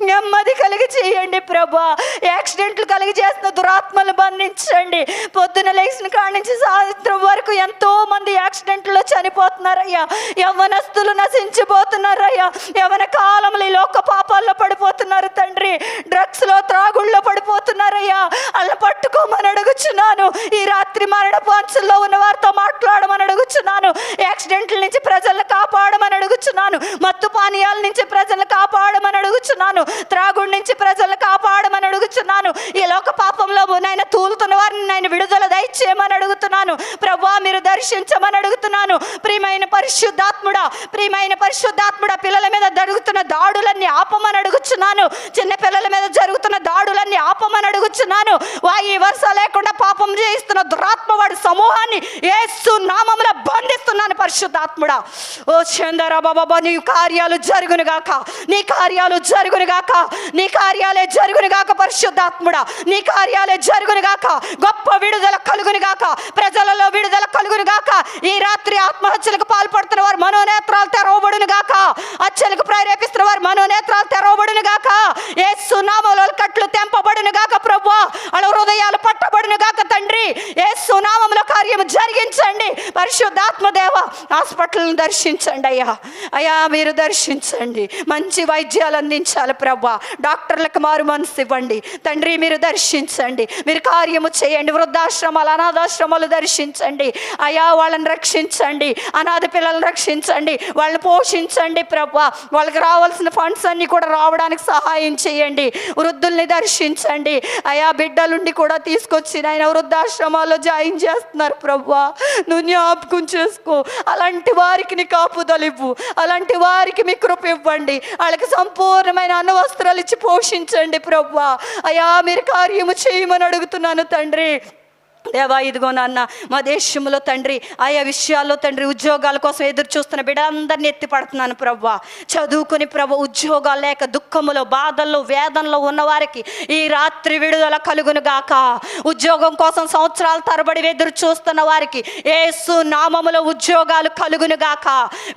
[SPEAKER 4] నెమ్మది కలిగి చేయండి ప్రభా. యాక్సిడెంట్లు కలిగి చేసిన దురాత్మలు బంధించండి. పొద్దున లేచిన కాడి నుంచి సాయంత్రం వరకు ఎంతో మంది యాక్సిడెంట్లో చనిపోతున్నారయ్యా. యవ్వనస్తులు నశించిపోతున్నారయ్యా. యవ్వన కాలంలో ఈ లోక పాపాల్లో పడిపోతున్నారు తండ్రి. డ్రగ్స్లో, త్రాగుళ్ళలో పడిపోతున్నారయ్యా. అలా పట్టుకోమని అడుగుచున్నాను. ఈ రాత్రి మరణ పాంచుల్లో ఉన్న వారితో మాట్లాడమని అడుగుచున్నాను. యాక్సిడెంట్ల నుంచి ప్రజలను కాపాడమని అడుగుచున్నాను. మత్తు పానీయాల నుంచి ప్రజలను కాపాడమని అడుగుచున్నాను. త్రాగుడి నుంచి ప్రజలను కాపాడమని అడుగుచున్నాను. ఈ లోక పాపంలో నాయన తూలుతున్న వారిని నాయన విడుదల దయచేయమని అడుగుతున్నాను ప్రభువా. మీరు దర్శించమని అడుగుతున్నాను. ప్రియమైన పరిశుద్ధాత్ముడా, ప్రియమైన పరిశుద్ధాత్ముడా, పిల్లల మీద జరుగుతున్న దాడులన్నీ ఆపమని అడుగుచున్నాను. చిన్న పిల్లల మీద జరుగుతున్న దాడులన్నీ ఆపమని అడుగుచున్నాను. ఈ వరుస లేకుండా పాపం చేయిస్తున్న దురాత్మవాడి సమూహాన్ని యేసు నామములో బంధిస్తున్నాను పరిశుద్ధాత్ముడా. ఓ చందరా బాబా, నీ కార్యాలు జరుగునుగాక, నీ కార్యాలు జరుగునుగాక, నీ కార్యాలే జరుగునుగాక పరిశుద్ధాత్ముడా. నీ కార్యాలే జరుగునుగాక. గొప్ప విడుదల కలుగునుగాక, ప్రజలలో విడుదల కలుగునుగాక. ఈ రాత్రి ఆత్మహత్యలకు పాల్పడుతున్న వారు మనోనేత్రాలు తెరవబడునుగాక. హత్యలకు ప్రేరేపిస్తున్న వారు మనోనేత్రాలు తెరవబడునుగాక. యేసు నామములో కట్లు తెంపబడునుగాక ప్రభువా. వాళ్ళ హృదయాలు పట్టబడునుగాక తండ్రి. యేసు నామములో కార్యము జరిగించండి పరిశుద్ధాత్మ దేవ. హాస్పిటల్ని దర్శించండి అయ్యా. అయ్యా మీరు దర్శించండి. మంచి వైద్యాలు అందించాలి ప్రభువా. డాక్టర్లకు మారు మనసు ఇవ్వండి తండ్రి. మీరు దర్శించండి, మీరు కార్యము చేయండి. వృద్ధాశ్రమాలు, అనాథాశ్రమాలు దర్శించండి అయ్యా. వాళ్ళని రక్షించండి, అనాథ పిల్లలను రక్షించండి, వాళ్ళని పోషించండి ప్రభువా. వాళ్ళకి రావాల్సిన ఫండ్స్ అన్నీ కూడా రావడానికి సహాయం చేయండి. వృద్ధుల్ని దర్శించండి అయ్యా. బిడ్డలుండి కూడా తీసుకొచ్చి ఆయన వృద్ధాశ్రమాల్లో జాయిన్ చేస్తున్నారు ప్రభువా. నువ్వు జ్ఞాపకం చేసుకో. అలాంటి వారికి నీ కాపుదలివ్వు, అలాంటి వారికి మీ కృప ఇవ్వండి. వాళ్ళకి సంపూర్ణమైన అన్న వస్త్రాలు ఇచ్చి పోషించండి ప్రభువా. అయ్యా మీరు కార్యము చేయమని అడుగుతున్నాను తండ్రి. దేవా ఇదిగో నాన్న మా దేశంలో తండ్రి ఆయా విషయాల్లో తండ్రి ఉద్యోగాల కోసం ఎదురు చూస్తున్న బిడ్డలందరినీ ఎత్తి పడుతున్నాను ప్రభువా. చదువుకుని ప్రభు ఉద్యోగాలు లేక దుఃఖములో, బాధల్లో, వేదనలో ఉన్నవారికి ఈ రాత్రి విడుదల కలుగును గాక. ఉద్యోగం కోసం సంవత్సరాల తరబడి ఎదురు చూస్తున్న వారికి యేసు నామములో ఉద్యోగాలు కలుగును గాక.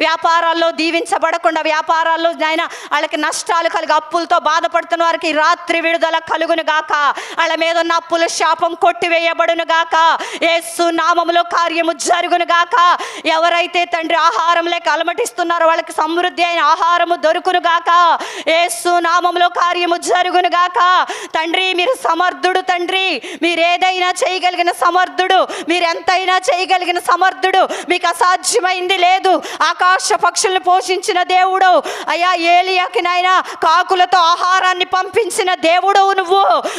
[SPEAKER 4] వ్యాపారాల్లో దీవించబడకుండా, వ్యాపారాల్లో నాయన వాళ్ళకి నష్టాలు కలిగి అప్పులతో బాధపడుతున్న వారికి ఈ రాత్రి విడుదల కలుగును గాక. వాళ్ళ మీద ఉన్న అప్పుల శాపం కొట్టివేయబడును గాక. గాక. యేసు నామములో కార్యము జరుగును గాక. ఎవరైతే తండ్రి ఆహారం లేక అలమటిస్తున్నారో వాళ్ళకి సమృద్ధి అయిన ఆహారము దొరుకును గాక. యేసు నామములో కార్యము జరుగును గాక. తండ్రి మీరు సమర్థుడు తండ్రి, మీరు ఏదైనా చేయగలిగిన సమర్థుడు, మీరు ఎంతైనా చేయగలిగిన సమర్థుడు, మీకు అసాధ్యమైంది లేదు. ఆకాశ పక్షుల్ని పోషించిన దేవుడు అయ్యా, ఏలియాకి నాయన కాకులతో ఆహారాన్ని పంపించిన దేవుడు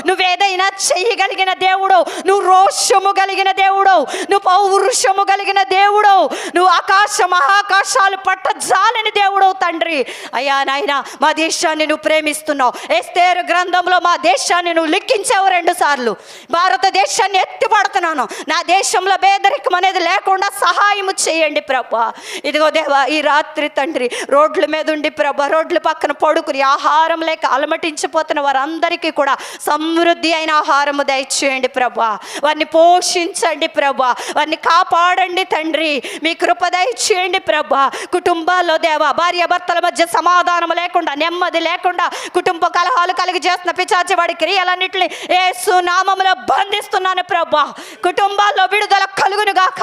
[SPEAKER 4] నువ్వేదైనా చేయగలిగిన దేవుడు, నువ్వు రోషము కలిగిన దేవుడు, నువ్వు పౌరుషము కలిగిన దేవుడు, నువ్వు ఆకాశ మహాకాశాలు పట్టజాలని దేవుడు తండ్రి. అయ్యా నాయన మా దేశాన్ని నువ్వు ప్రేమిస్తున్నావు. ఎస్తేరు గ్రంథంలో మా దేశాన్ని నువ్వు లిఖించావు 2 సార్లు. భారతదేశాన్ని ఎత్తిపడుతున్నాను, నా దేశంలో పేదరికం అనేది లేకుండా సహాయము చేయండి ప్రభా. ఇదిగో దేవా, ఈ రాత్రి తండ్రి రోడ్ల మీద ఉండి ప్రభా, రోడ్ల పక్కన పడుకుని ఆహారం లేక అలమటించిపోతున్న వారందరికీ కూడా సమృద్ధి అయిన ఆహారము దయచేయండి ప్రభా. వారిని పోషించండి ప్రభా, వారిని కాపాడండి తండ్రి. మీ కృప దయచేయండి ప్రభా. కుటుంబాల్లో దేవా, భార్యాభర్తల మధ్య సమాధానం లేకుండా, నెమ్మది లేకుండా, కుటుంబ కలహాలు కలిగి చేస్తున్న పిశాచ వాడి క్రియలన్నింటినీ యేసు నామములో బంధిస్తున్నాను ప్రభా. కుటుంబాల్లో విడుదల కలుగును గాక,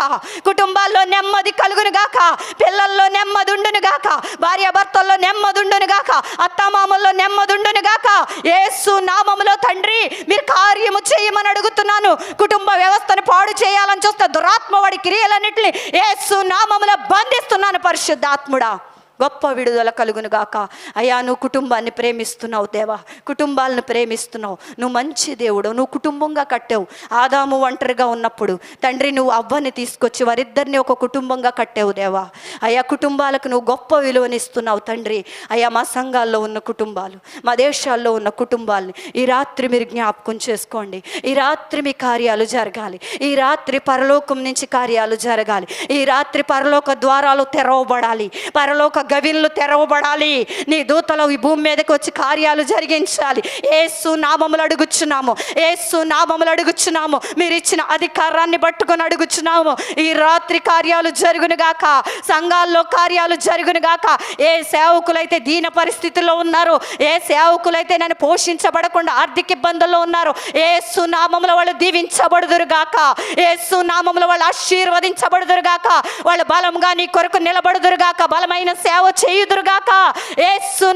[SPEAKER 4] కుటుంబాల్లో నెమ్మది కలుగును గాక, పిల్లల్లో నెమ్మది ఉండును గాక, భార్యాభర్తల్లో నెమ్మది ఉండును గాక, అత్తమామల్లో నెమ్మది ఉండును గాక. యేసు నామములో తండ్రి మీరు కార్యము చేయమని అడుగుతున్నాను. కుటుంబ వ్యవస్థను పాడు చేయాలని చూస్తే దురాత్మ వాడి క్రియలన్నింటినీ యేసు నామములో బంధిస్తున్నాను పరిశుద్ధాత్ముడా. గొప్ప విడుదల కలుగును గాక. అయ్యా, నువ్వు కుటుంబాన్ని ప్రేమిస్తున్నావు దేవా, కుటుంబాలను ప్రేమిస్తున్నావు. నువ్వు మంచి దేవుడు, నువ్వు కుటుంబంగా కట్టావు. ఆదాము ఒంటరిగా ఉన్నప్పుడు తండ్రి నువ్వు అవ్వని తీసుకొచ్చి వారిద్దరిని ఒక కుటుంబంగా కట్టావు దేవా. అయ్యా, కుటుంబాలకు నువ్వు గొప్ప విలువనిస్తున్నావు తండ్రి. అయ్యా, మా సంఘాల్లో ఉన్న కుటుంబాలు, మా దేశాల్లో ఉన్న కుటుంబాలని ఈ రాత్రి మీరు జ్ఞాపకం చేసుకోండి. ఈ రాత్రి మీ కార్యాలు జరగాలి. ఈ రాత్రి పరలోకం నుంచి కార్యాలు జరగాలి. ఈ రాత్రి పరలోక ద్వారాలు తెరవబడాలి, పరలోక గవిన్లు తెరవబడాలి. నీ దూతలు ఈ భూమి మీదకి వచ్చి కార్యాలు జరిగించాలి. యేసు నామములు అడుగుచున్నాము, యేసు నామములు అడుగుచున్నాము. మీరు ఇచ్చిన అధికారాన్ని పట్టుకొని అడుగుచున్నాము. ఈ రాత్రి కార్యాలు జరుగును గాక, సంఘాల్లో కార్యాలు జరుగును గాక. ఏ సేవకులైతే దీన పరిస్థితుల్లో ఉన్నారో, ఏ సేవకులైతే నన్ను పోషించబడకుండా ఆర్థిక ఇబ్బందుల్లో ఉన్నారో, యేసు నామములో వాళ్ళు దీవించబడుదురు గాక, యేసు నామములో వాళ్ళు ఆశీర్వదించబడుదురు గాక, వాళ్ళు బలంగా నీ కొరకు నిలబడుదురు గాక, బలమైన సేవ చేయుదురుగాక. యేసు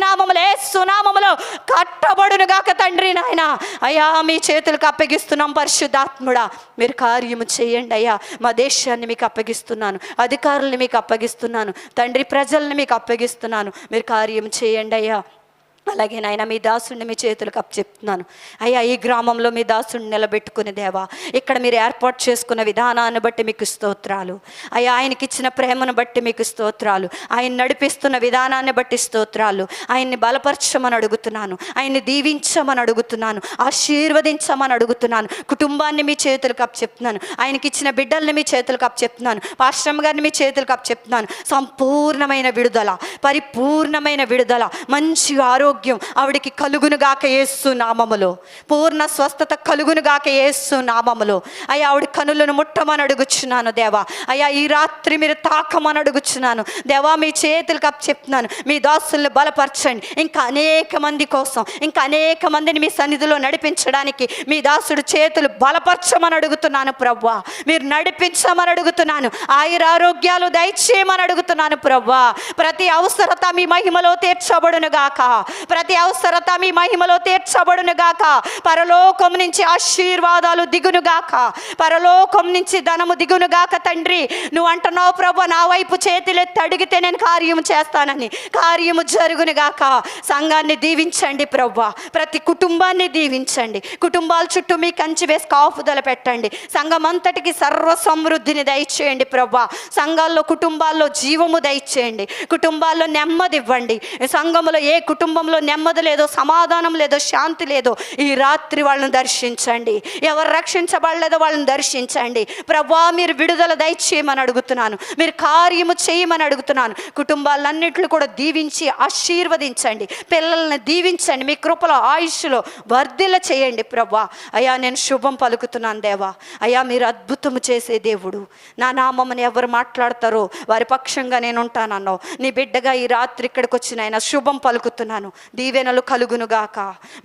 [SPEAKER 4] నామములో కట్టబడును గాక తండ్రి నాయన. అయ్యా, మీ చేతులకు అప్పగిస్తున్నాం పరిశుద్ధాత్ముడా, మీరు కార్యము చేయండి అయ్యా. మా దేశాన్ని మీకు అప్పగిస్తున్నాను, అధికారుల్ని మీకు అప్పగిస్తున్నాను తండ్రి, ప్రజల్ని మీకు అప్పగిస్తున్నాను. మీరు కార్యం చేయండి అయ్యా. అలాగే నాయన మీ దాసుడిని మీ చేతులకు అప్పచెప్తున్నాను అయ్యా. ఈ గ్రామంలో మీ దాసుడిని నిలబెట్టుకుని దేవా, ఇక్కడ మీరు ఏర్పాటు చేసుకున్న విధానాన్ని బట్టి మీకు స్తోత్రాలు అయ్యా. ఆయనకి ఇచ్చిన ప్రేమను బట్టి మీకు స్తోత్రాలు, ఆయన నడిపిస్తున్న విధానాన్ని బట్టి స్తోత్రాలు. ఆయన్ని బలపరచమని అడుగుతున్నాను, ఆయన్ని దీవించమని అడుగుతున్నాను, ఆశీర్వదించమని అడుగుతున్నాను. కుటుంబాన్ని మీ చేతులకు అప్పచెప్తున్నాను, ఆయనకి ఇచ్చిన బిడ్డల్ని మీ చేతులకు అప్పచెప్తున్నాను, పాస్టర్ గారిని మీ చేతులకు అప్పచెప్తున్నాను. సంపూర్ణమైన విడుదల, పరిపూర్ణమైన విడుదల, మంచి ఆరోగ్యం ఆవిడికి కలుగునుగాక యేసు నామములో. పూర్ణ స్వస్థత కలుగునుగాక యేసు నామములో. అయ్యా, ఆవిడ కనులను ముట్టమని అడుగుచున్నాను దేవా. అయ్యా, ఈ రాత్రి మీరు తాకమని అడుగుచున్నాను దేవా. మీ చేతులకు అప్పచెప్తున్నాను, మీ దాసుల్ని బలపరచండి. ఇంకా అనేక మంది కోసం, ఇంకా అనేక మందిని మీ సన్నిధిలో నడిపించడానికి మీ దాసుడు చేతులు బలపరచమని అడుగుతున్నాను ప్రభువా. మీరు నడిపించమని అడుగుతున్నాను, ఆయురారోగ్యాలు దయచేయమని అడుగుతున్నాను ప్రభువా. ప్రతి అవసరత మీ మహిమలో తీర్చబడును గాక, ప్రతి అవసరత మీ మహిమలో తీర్చబడును గాక. పరలోకం నుంచి ఆశీర్వాదాలు దిగును గాక, పరలోకం నుంచి ధనము దిగును గాక తండ్రి. నువ్వు అంటున్నావు ప్రభు, నా వైపు చేతులెత్తి అడిగితే నేను కార్యము చేస్తానని. కార్యము జరుగును గాక. సంఘాన్ని దీవించండి ప్రభు, ప్రతి కుటుంబాన్ని దీవించండి. కుటుంబాల చుట్టూ మీ కంచి వేసి కాపుదల పెట్టండి. సంఘం అంతటికి సర్వ సమృద్ధిని దయచేయండి ప్రభు. సంఘాల్లో కుటుంబాల్లో జీవము దయచేయండి, కుటుంబాల్లో నెమ్మది ఇవ్వండి. సంఘములో ఏ కుటుంబంలో నెమ్మది లేదో, సమాధానం లేదో, శాంతి లేదో, ఈ రాత్రి వాళ్ళని దర్శించండి. ఎవరు రక్షించబడలేదో వాళ్ళని దర్శించండి ప్రభువా. మీరు విడుదల దయచేయమని అడుగుతున్నాను, మీరు కార్యము చేయమని అడుగుతున్నాను. కుటుంబాలన్నింటినీ కూడా దీవించి ఆశీర్వదించండి, పిల్లల్ని దీవించండి, మీ కృపలో ఆయుష్లో వర్ధిల్ల చేయండి ప్రభువా. అయ్యా, నేను శుభం పలుకుతున్నాను దేవా. అయ్యా, మీరు అద్భుతము చేసే దేవుడు. నా నామముని ఎవరు మాట్లాడతారో వారి పక్షంగా నేను ఉంటానన్నావు. నీ బిడ్డగా ఈ రాత్రి ఇక్కడికి వచ్చిన ఆయన శుభం పలుకుతున్నాను. దీవెనలు కలుగునుగాక,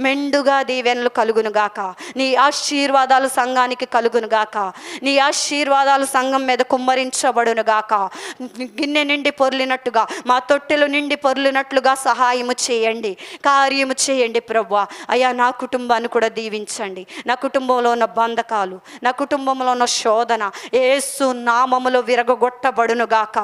[SPEAKER 4] మెండుగా దీవెనలు కలుగునుగాక. నీ ఆశీర్వాదాలు సంఘానికి కలుగునుగాక. నీ ఆశీర్వాదాలు సంఘం మీద కుమ్మరించబడునుగాక. గిన్నె నిండి పొర్లినట్టుగా, మా తొట్టెలు నిండి పొర్లినట్లుగా సహాయము చేయండి, కార్యము చేయండి ప్రభువా. అయ్యా, నా కుటుంబాన్ని కూడా దీవించండి. నా కుటుంబంలో ఉన్న బంధకాలు, నా కుటుంబంలో ఉన్న శోధన యేసు నామములో విరగొట్టబడునుగాక.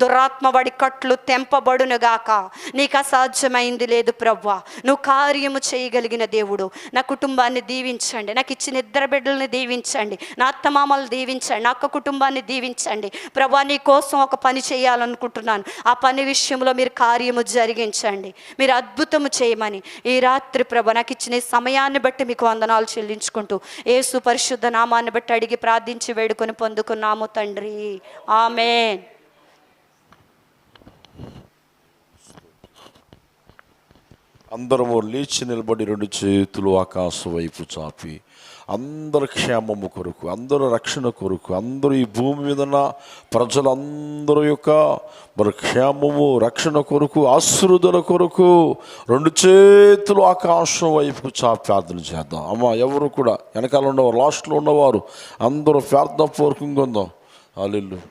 [SPEAKER 4] దురాత్మబడి కట్లు తెంపబడునుగాక. నీకు అసాధ్యమైంది లేదు ప్రభువా. నువ్వు కార్యము చేయగలిగిన దేవుడు. నా కుటుంబాన్ని దీవించండి, నాకు ఇచ్చిన ఇద్దరు బిడ్డల్ని దీవించండి, నా అత్తమామలు దీవించండి, నా అక్క కుటుంబాన్ని దీవించండి ప్రభువా. నీ కోసం ఒక పని చేయాలనుకుంటున్నాను. ఆ పని విషయంలో మీరు కార్యము జరిగించండి, మీరు అద్భుతము చేయమని ఈ రాత్రి ప్రభు నాకు ఇచ్చిన ఈ సమయాన్ని బట్టి మీకు వందనాలు చెల్లించుకుంటూ యేసు పరిశుద్ధ నామాన్ని బట్టి అడిగి ప్రార్థించి వేడుకొని పొందుకున్నాము తండ్రి, ఆమేన్.
[SPEAKER 5] అందరము లేచి నిలబడి 2 చేతులు ఆకాశం వైపు చాపి అందరి క్షేమము కొరకు, అందరి రక్షణ కొరకు, అందరూ ఈ భూమి మీద ఉన్న ప్రజలందరూ యొక్క మరి క్షేమము రక్షణ కొరకు, ఆశీర్వాదాల కొరకు 2 చేతులు ఆకాశం వైపు చాపి ప్రార్థన చేద్దాం. అమ్మ, ఎవరు కూడా వెనకాల ఉన్నవారు, లాస్ట్లో ఉన్నవారు అందరూ ప్రార్థన పూర్వకంగా ఉందాం. హల్లెలూయా.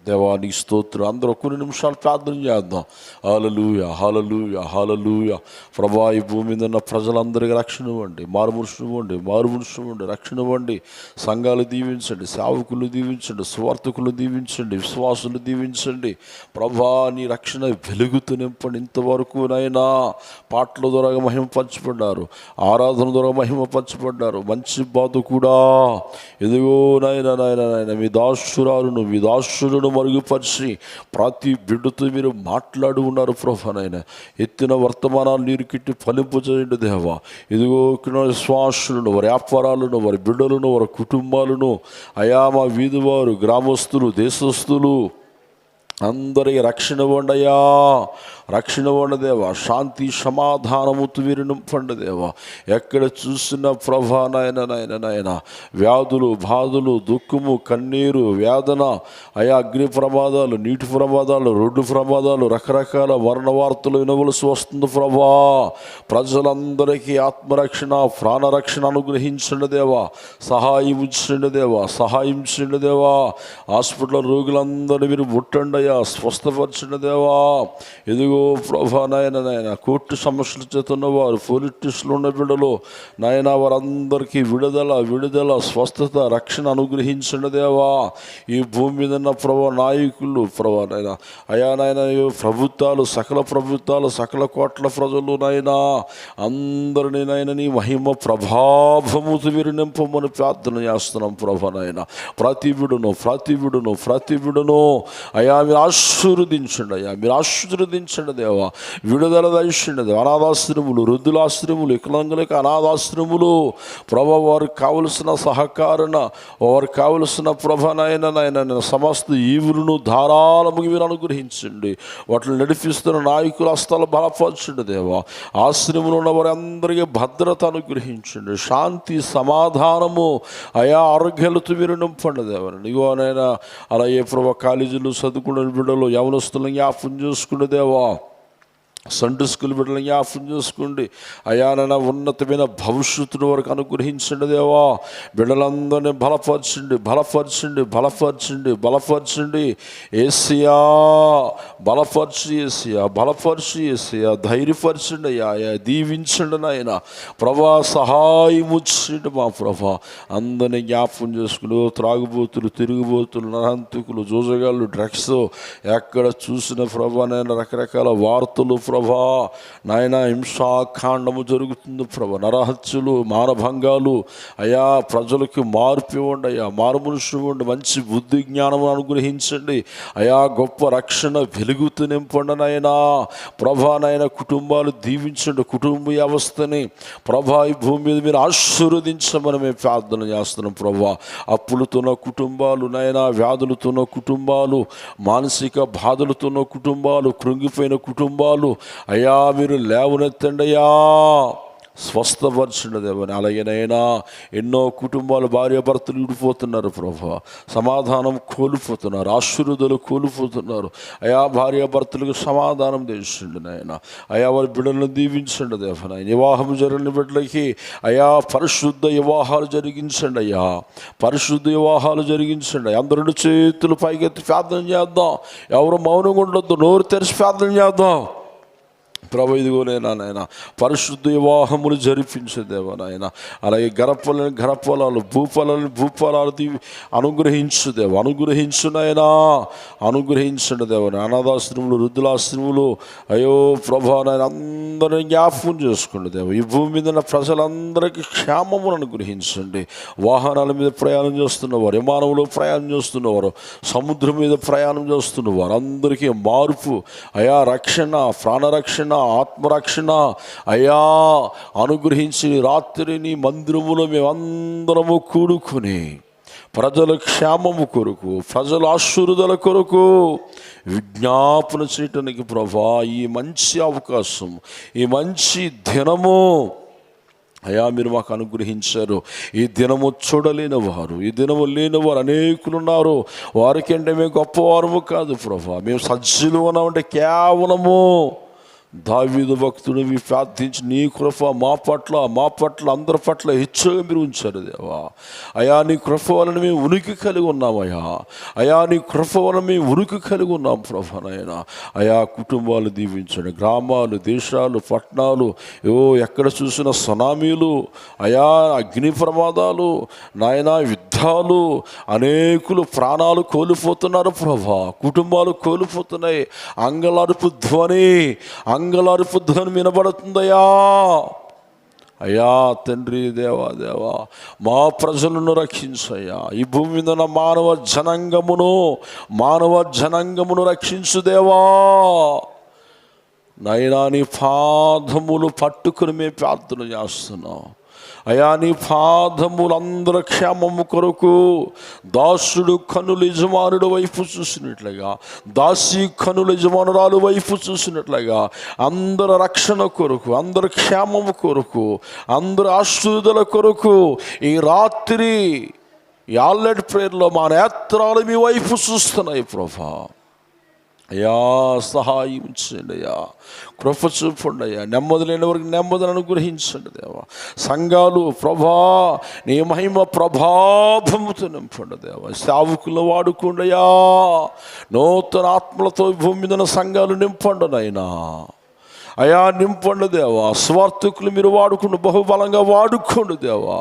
[SPEAKER 5] దేవానికి స్తోత్రం. అందరూ కొన్ని నిమిషాలు ప్రార్థన చేద్దాం. హల్లెలూయా, హల్లెలూయా, హల్లెలూయా. ప్రభా, ఈ భూమి మీద ఉన్న ప్రజలందరికీ రక్షణ ఇవ్వండి, మారుమనసు ఇవ్వండి, రక్షణ ఇవ్వండి. సంఘాలు దీవించండి, సేవకులు దీవించండి, స్వార్థకులు దీవించండి, విశ్వాసులు దీవించండి. ప్రభా, నీ రక్షణ వెలుగుతూ నింపండి. ఇంతవరకు నాయనా పాటల ద్వారా మహిమ పంచబడ్డారు, ఆరాధన ద్వారా మహిమ పంచబడ్డారు. మంచి బాధ కూడా ఎదుగో నాయన నాయన నాయన మీ దాసురాలను, మీ దాసులను మరుగుపరిచి ప్రతి బిడ్డతో మీరు మాట్లాడి ఉన్నారు ప్రభా. నాయన ఎత్తిన వర్తమానాలు నీరు కిట్టి ఫలింపు చేయండి దేవా. ఇదిగో విశ్వాసులను, వారి వ్యాపారాలను, వారి బిడ్డలను, వారి కుటుంబాలను, అయా మా వీధి వారు, గ్రామస్తులు, దేశస్తులు అందరికీ రక్షణ ఇవ్వండి అయ్యా, రక్షణ ఇవ్వండి దేవా. శాంతి సమాధానముతో వీరు నింపండి దేవా. ఎక్కడ చూసిన ప్రభా నాయన నాయన నాయన వ్యాధులు, బాధలు, దుఃఖము, కన్నీరు, వేదన, అయా అగ్ని ప్రమాదాలు, నీటి ప్రమాదాలు, రోడ్డు ప్రమాదాలు, రకరకాల మరణ వార్తలు వినవలసి వస్తుంది ప్రభా. ప్రజలందరికీ ఆత్మరక్షణ, ప్రాణరక్షణ అనుగ్రహించండి దేవా. సహాయం ఇచ్చండి దేవా, సహాయం చేయండి దేవా. హాస్పిటల్ రోగులందరినీ మీరు ముట్టండి అయ్యా, స్వస్థపరచండి దేవా. ఎదుగో ప్రభా నాయన నాయన కోర్టు సమస్యలు చేతున్నవారు, పోలీస్ స్టేషన్లో ఉన్న బిడ్డలు నాయన వారందరికీ విడుదల స్వస్థత, రక్షణ అనుగ్రహించండి దేవా. ఈ భూమి మీద ఉన్న ప్రభా నాయకులు ప్రభా నాయన అయా నాయన ప్రభుత్వాలు, సకల ప్రభుత్వాలు, సకల కోట్ల ప్రజలు నాయన అందరినీ నాయన నీ మహిమ ప్రభావముతో మీరు నింపమని ప్రార్థన చేస్తున్నాం ప్రభా నాయన. ప్రతి బిడును అయా మీరు ఆశీర్వదించండి అయ్యా, మీరు ఆశీర్వదించండి దేవా. విడుదల దయచండి దేవా. అనాథాశ్రములు, వృద్ధులాశ్రములు, వికలాంగులకు అనాథాశ్రములు ప్రభా, వారికి కావలసిన సహకారణ, వారికి కావలసిన ప్రభ నాయన సమస్త ఈవులను ధారాళముగా మీరు అనుగ్రహించండి. వాటిని నడిపిస్తున్న నాయకుల హస్తాలు బలపరచండి దేవా. ఆశ్రమంలో ఉన్న వారి అందరికీ భద్రత అనుగ్రహించండి, శాంతి సమాధానము అయా ఆరోగ్యాలతో మీరు నింపండి దేవా. ఇగోనైనా అలాగే ప్రభా కాలేజీలు చదువుకునే బిడ్డలు, యవనస్తులను జ్ఞాపకం చేసుకునే దేవా. సండే స్కూల్ బిడ్డలను జ్ఞాపకం చేసుకోండి అయా. నాయన ఉన్నతమైన భవిష్యత్తును వరకు అనుగ్రహించండి దేవా. బిడ్డలందరినీ బలపరచండి. ఏసియా బలపరిచి, ఏసియా ధైర్యపరచండి అయ్యా, దీవించండి నాయన ప్రభా. సహాయము చేయండి మా ప్రభా. అందరినీ జ్ఞాపకం చేసుకుని త్రాగుబోతులు, తిరుగుబోతులు, నరహంతకులు, జోజగాళ్ళు, డ్రగ్స్ ఎక్కడ చూసిన ప్రభా నాయన రకరకాల వార్తలు ప్రభా నాయన హింసాకాండము జరుగుతుంది ప్రభా. నరహత్యలు, మానభంగాలు అయా. ప్రజలకు మార్పు ఇవ్వండి అయ్యా, మారుమనసు ఇవ్వండి, మంచి బుద్ధి జ్ఞానం అనుగ్రహించండి అయా. గొప్ప రక్షణ వెలుగుతూ నింపండి నాయనా ప్రభా. నాయన కుటుంబాలు దీవించండి, కుటుంబ వ్యవస్థని ప్రభా ఈ భూమి మీద మీరు ఆశీర్వదించమని మేము ప్రార్థన చేస్తున్నాం ప్రభా. అప్పులతోన్న కుటుంబాలు నాయన, వ్యాధులతోన్న కుటుంబాలు, మానసిక బాధలతోన్న కుటుంబాలు, కృంగిపోయిన కుటుంబాలు అయ్యా మీరు లేవనెత్తండి అయ్యా. స్వస్థపరచండి దేవని. అలాగేనైనా ఎన్నో కుటుంబాలు భార్యాభర్తలు విడిపోతున్నారు ప్రభా, సమాధానం కోల్పోతున్నారు, ఆశీర్వాదాలు కోల్పోతున్నారు. అయా భార్యాభర్తలకు సమాధానం తెచ్చండి నాయన. అయా వారి బిడ్డలను దీవించండి దేవన. వివాహం జరిగిన బిడ్డలకి అయా పరిశుద్ధ వివాహాలు జరిగించండి అయ్యా, పరిశుద్ధ వివాహాలు జరిగించండి. అందరూ చేతులు పైకెత్తి ప్రార్థన చేద్దాం. ఎవరు మౌనంగా ఉండొద్దు, నోరు తెరిచి ప్రార్థన చేద్దాం. ప్రభు ఇదిగోనేనా నాయన పరిశుద్ధ వివాహములు జరిపించేదేవా నాయన. అలాగే గర్భఫలాలు భూఫలాలు అనుగ్రహించు దేవ, అనుగ్రహించు నాయనా, అనుగ్రహించండి దేవని. అనాథాశ్రములు, వృద్ధులాశ్రములు అయ్యో ప్రభా నాయన అందరినీ జ్ఞాపకం చేసుకోండి దేవ. ఈ భూమి మీద ఉన్న ప్రజలందరికీ క్షేమమును అనుగ్రహించండి. వాహనాల మీద ప్రయాణం చేస్తున్నవారు, విమానంలో ప్రయాణం చేస్తున్నవారు, సముద్రం మీద ప్రయాణం చేస్తున్నవారు అందరికీ మార్పు అయా, రక్షణ, ప్రాణరక్షణ, ఆత్మరక్షణ అయ్యా అనుగ్రహించి రాత్రి నీ మందిరములో మేమందరము కూడుకుని ప్రజల క్షేమము కొరకు, ప్రజల ఆశీర్వాదాల కొరకు విజ్ఞాపన చేయటానికి ప్రభా ఈ మంచి అవకాశం, ఈ మంచి దినము అయా మీరు మాకు అనుగ్రహించారు. ఈ దినము చూడలేని వారు, ఈ దినము లేని వారు అనేకులు ఉన్నారు. వారికంటే మేము గొప్పవారము కాదు ప్రభా, మేము సజ్జులు ఉన్నామంటే కేవలము దావీదు భక్తుడివి ప్రార్థించి నీ కృప మా పట్ల అందరి పట్ల హెచ్చుగా మీరు ఉంచారు దేవా. అయా నీ కృప వలన మేము ఉనికి కలిగి ఉన్నామయ్యా, అయా నీ కృప వలన మేము ఉనికి కలిగి ఉన్నాం ప్రభానైనా. అయా కుటుంబాలు దీవించండి, గ్రామాలు, దేశాలు, పట్టణాలు ఎక్కడ చూసిన సునామీలు అయా, అగ్ని ప్రమాదాలు నాయనా, యుద్ధాలు, అనేకులు ప్రాణాలు కోల్పోతున్నారు ప్రభా, కుటుంబాలు కోల్పోతున్నాయి. అంగలార్పు ధ్వని వినబడుతుందయ్యా. అయ్యా తండ్రి దేవా మా ప్రజలను రక్షించయ్యా. ఈ భూమి మీద ఉన్న మానవ జనాంగమును రక్షించు దేవా. నైనా నీ పాదములు పట్టుకుని మేము ప్రార్థన చేస్తున్నాం అయా. నీ పాదములు అందరి క్షేమము కొరకు దాసుడు కనులు యజమానుడు వైపు చూసినట్లుగా, దాసి కనులు యజమానురాలు వైపు చూసినట్లుగా అందరి రక్షణ కొరకు, అందరి క్షేమము కొరకు, అందరి ఆశీర్వాదాల కొరకు ఈ రాత్రి ఈ ఆల్రెడీ ప్రేయర్లో మా నేత్రాలు మీ వైపు చూస్తున్నాయి ప్రభా. అయ్యా సహాయం చేయండి అయ్యా, కృప చూపండి అయ్యా. నెమ్మది లేని వారికి నెమ్మదిని అనుగ్రహించండి దేవా. సంఘాలు ప్రభా నీ మహిమ ప్రభాభముతో నింపండి దేవా. సేవకులు వాడుకోండి అయ్యా. నూతన ఆత్మలతో భూమి మీద సంఘాలు నింపండి నాయనా. అయా నింపండి దేవా. స్వార్థకులు మీరు వాడుకుంటూ బహుబలంగా వాడుకోండి దేవా.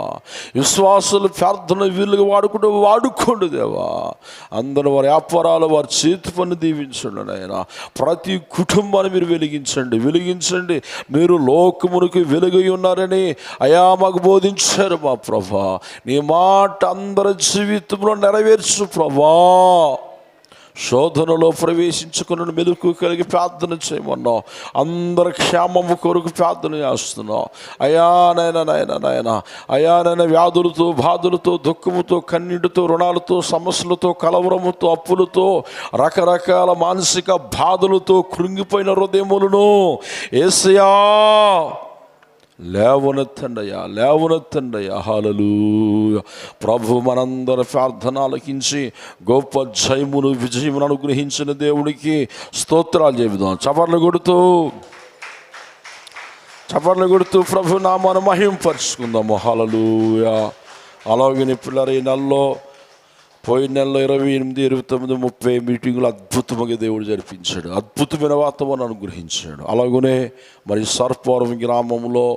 [SPEAKER 5] విశ్వాసులు ప్రార్థన వీళ్ళుగా వాడుకోండి దేవా. అందరూ వారి వ్యాపారాలు, వారి చేతి పని దీవించండి నాయన. ప్రతి కుటుంబాన్ని మీరు వెలిగించండి. మీరు లోకమునికి వెలుగై ఉన్నారని అయా మాకు బోధించారు మా ప్రభా. నీ మాట అందరి జీవితంలో నెరవేర్చు ప్రభా. శోధనలో ప్రవేశించుకున్న మెలకు కలిగి ప్రార్థన చేయమన్నావు. అందరి క్షేమము కొరకు ప్రార్థన చేస్తున్నావు అయా. నాయన అయా వ్యాధులతో, బాధలతో, దుఃఖముతో, కన్నీటితో, రుణాలతో, సమస్యలతో, కలవరముతో, అప్పులతో, రకరకాల మానసిక బాధలతో కృంగిపోయిన హృదయములను యేసయ్యా లేవనెత్తండయ్యా. హల్లెలూయా. ప్రభు మనందరి ప్రార్థన ఆలకించి గొప్ప జయమును, విజయమును అనుగ్రహించిన దేవుడికి స్తోత్రాలు చెబుదాం. చప్పట్లు కొడుతూ ప్రభు నామాన్ని మహింపరుచుకుందాము. హల్లెలూయా. అలాగే పిల్లలు ఈ నెలలో, పోయిన నెలలో 28, 29, 30 మీటింగులు అద్భుతంగా దేవుడు జరిపించాడు. అద్భుతమైన వాతావరణం అనుగ్రహించాడు. అలాగనే మరి సర్పవరం గ్రామంలో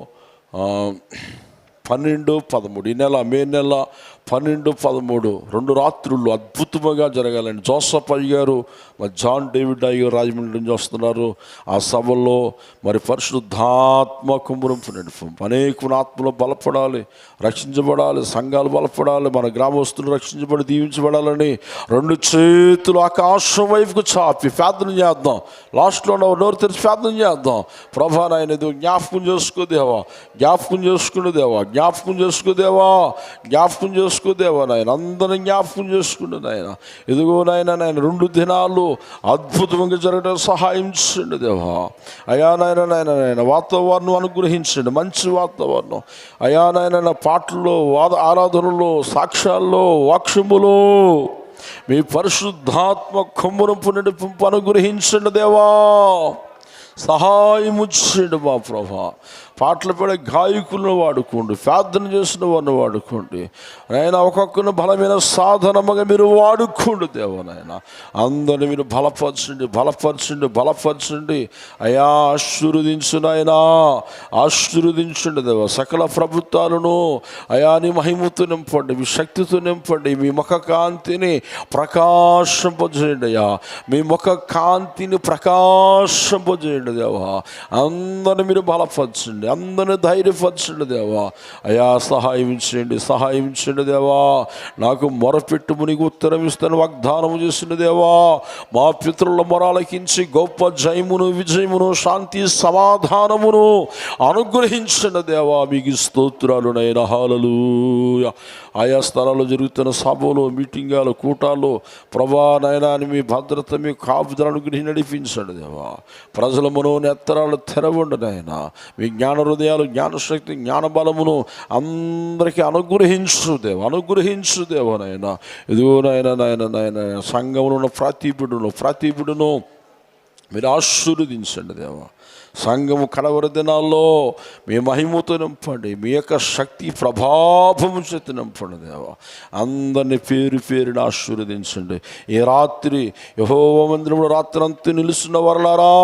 [SPEAKER 5] 12, 13 ఈ నెల మే నెల 12, 13 2 రాత్రులు అద్భుతంగా జరగాలండి. జోసఫ్ అయ్యారు, మరి జాన్ డేవిడ్ అయ్యారు రాజమండ్రి నుంచి వస్తున్నారు. ఆ సభల్లో మరి పరిశుద్ధాత్మ కుమ్మరింపు అనేక ఆత్మలో బలపడాలి, రక్షించబడాలి, సంఘాలు బలపడాలి, మన గ్రామస్తులు రక్షించబడి దీవించబడాలని 2 చేతులు ఆకాశం వైపుకు చాపి ప్రార్థన చేద్దాం. లాస్ట్లో నోరు తెరిచి ప్రార్థన చేద్దాం. ప్రభా నాయన జ్ఞాపకం చేసుకోదేవా, జ్ఞాపకం చేసుకునేదేవా, జ్ఞాపకం చేసుకోదేవా, జ్ఞాపకం చేసుకో దేవా నాయన, అందరిని జ్ఞాపకం చేసుకుంటు నాయన. ఇదిగో నాయన 2 దినాలు అద్భుతంగా జరగడం సహాయం చేయండి దేవా. అయా నాయన వాతావరణం అనుగ్రహించండి, మంచి వాతావరణం. అయా నాయన పాటల్లో, ఆరాధనలో, సాక్ష్యాల్లో, వాక్యములో మీ పరిశుద్ధాత్మ కొమ్మునపు నడిపింపు అనుగ్రహించండి దేవా. సహాయము చేయండి మా ప్రభా. పాటలు పాడే గాయకులను వాడుకోండి, ప్రార్థన చేసిన వారిని వాడుకోండి నాయన. ఒక్కొక్కరిని బలమైన సాధనముగా మీరు వాడుకోండి దేవా నాయన. అందరిని మీరు బలపరచండి. అయా ఆశీర్వదించు నాయనా, ఆశీర్వదించండి దేవా. సకల ప్రభుత్వాలను అయా నీ మహిమతో నింపండి, మీ శక్తితో నింపండి. మీ ముఖ కాంతిని ప్రకాశింపజేయండి అయ్యా, మీ ముఖ కాంతిని ప్రకాశింపజేయండి దేవా. అందరిని మీరు బలపరచండి, అందరిని ధైర్యపరచండి దేవా. అయా సహాయం చేయండి దేవా. నాకు మొరపెట్టుము, నీకు ఉత్తరం ఇస్తాను వాగ్దానము చేసిన దేవా. మా పితరుల మొరాలకించి గొప్ప జయమును, విజయమును, శాంతి సమాధానమును అనుగ్రహించండి దేవా. మీకు స్తోత్రాలు నైనా. హల్లెలూయా. ఆయా స్థలాల్లో జరుగుతున్న సభలు, మీటింగాలు, కూటాలు ప్రభా నాయనా అని మీ భద్రత, మీ కాపుదల అనుగ్రహి నడిపించండి దేవా. ప్రజల మనోనేత్తరాలు తెరవండి నాయన. మీ జ్ఞాన హృదయాలు, జ్ఞానశక్తి, జ్ఞానబలమును అందరికీ అనుగ్రహించు దేవా నాయన. ఇదిగో నాయన సంఘములో ఉన్న ప్రతి బిడ్డను మీరు ఆశీర్వదించండి దేవా. సంఘము కడవరి దినాల్లో మీ మహిమతో నింపండి, మీ యొక్క శక్తి ప్రభావము చేత నింపండి దేవా. అందరినీ పేరున ఆశీర్వదించండి. ఈ రాత్రి యెహోవా మందిరంలో రాత్రంతా నిలుస్తున్న వారలారా,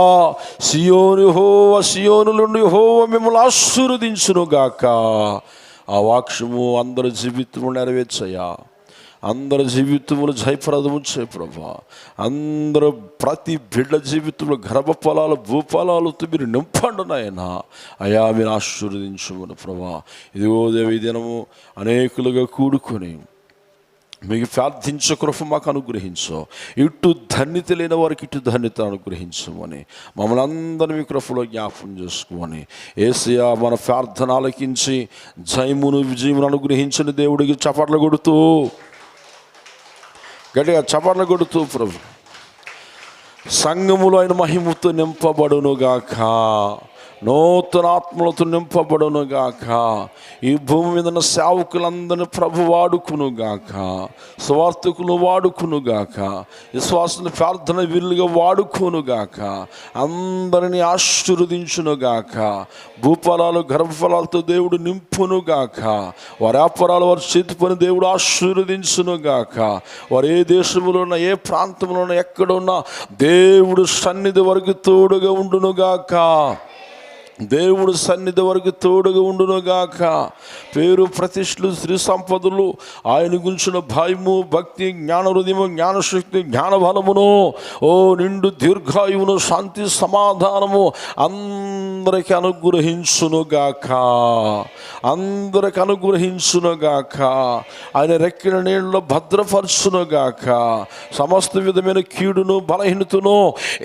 [SPEAKER 5] సియోను నుండి యెహోవా మిమ్మల్ని ఆశీర్వదించును గాక. ఆ వాక్యము అందరి జీవితము నెరవేర్చయ్యా. అందరి జీవితంలో జయప్రదము చేయ ప్రభా. అందరూ ప్రతి బిడ్డ జీవితంలో గర్భఫలాలు, భూఫలాలతో మీరు నింపండి నాయన. అయా మీరు ఆశీర్వదించమని ప్రభా. ఇదిగో దేవ ఈ దినము అనేకులుగా కూడుకొని మీకు ప్రార్థించే కృప మాకు అనుగ్రహించు. ఇటు ధన్యత లేని వారికి ఇటు ధన్యత అనుగ్రహించమని మమ్మల్ని అందరినీ మీ కృపలో జ్ఞాపకం చేసుకోమని యేసయ్యా మన ప్రార్థన ఆలకించి జయమును, విజయమును అనుగ్రహించని దేవుడికి చప్పట్లు కొడుతూ, గట్టిగా చప్పట్లు కొడుతూ ప్రభు సంఘములో ఆయన మహిమతో నింపబడును గాక, నూతన ఆత్మలతో నింపబడును గాక. ఈ భూమి మీద ఉన్న సేవకులందరినీ ప్రభు వాడుకును గాక, స్వార్థకులు వాడుకును గాక, విశ్వాసుని ప్రార్థన వీరులుగా వాడుకును గాక, అందరినీ ఆశీర్వదించును గాక. భూఫలాలు, గర్భఫలాలతో దేవుడు నింపును గాక. వారి వ్యాపారాలు, వారి చేతి పని దేవుడు ఆశీర్వదించును గాక. వారు ఏ దేశంలో ఉన్నా, ఏ ప్రాంతంలో ఉన్నా, ఎక్కడ ఉన్నా దేవుడు సన్నిధి వరకు తోడుగా ఉండును గాక. దేవుడు సన్నిధి వరకు తోడుగా ఉండునుగాక. పేరు, ప్రతిష్టలు, స్త్రీ సంపదలు, ఆయన గురించిన భయము, భక్తి, జ్ఞాన హృదయము, జ్ఞానశక్తి, జ్ఞానబలమును, నిండు దీర్ఘాయువును, శాంతి సమాధానము అందరికి అనుగ్రహించునుగాక. ఆయన రెక్కిన నీళ్ళలో భద్రపరచునుగాక. సమస్త విధమైన కీడును, బలహీనతను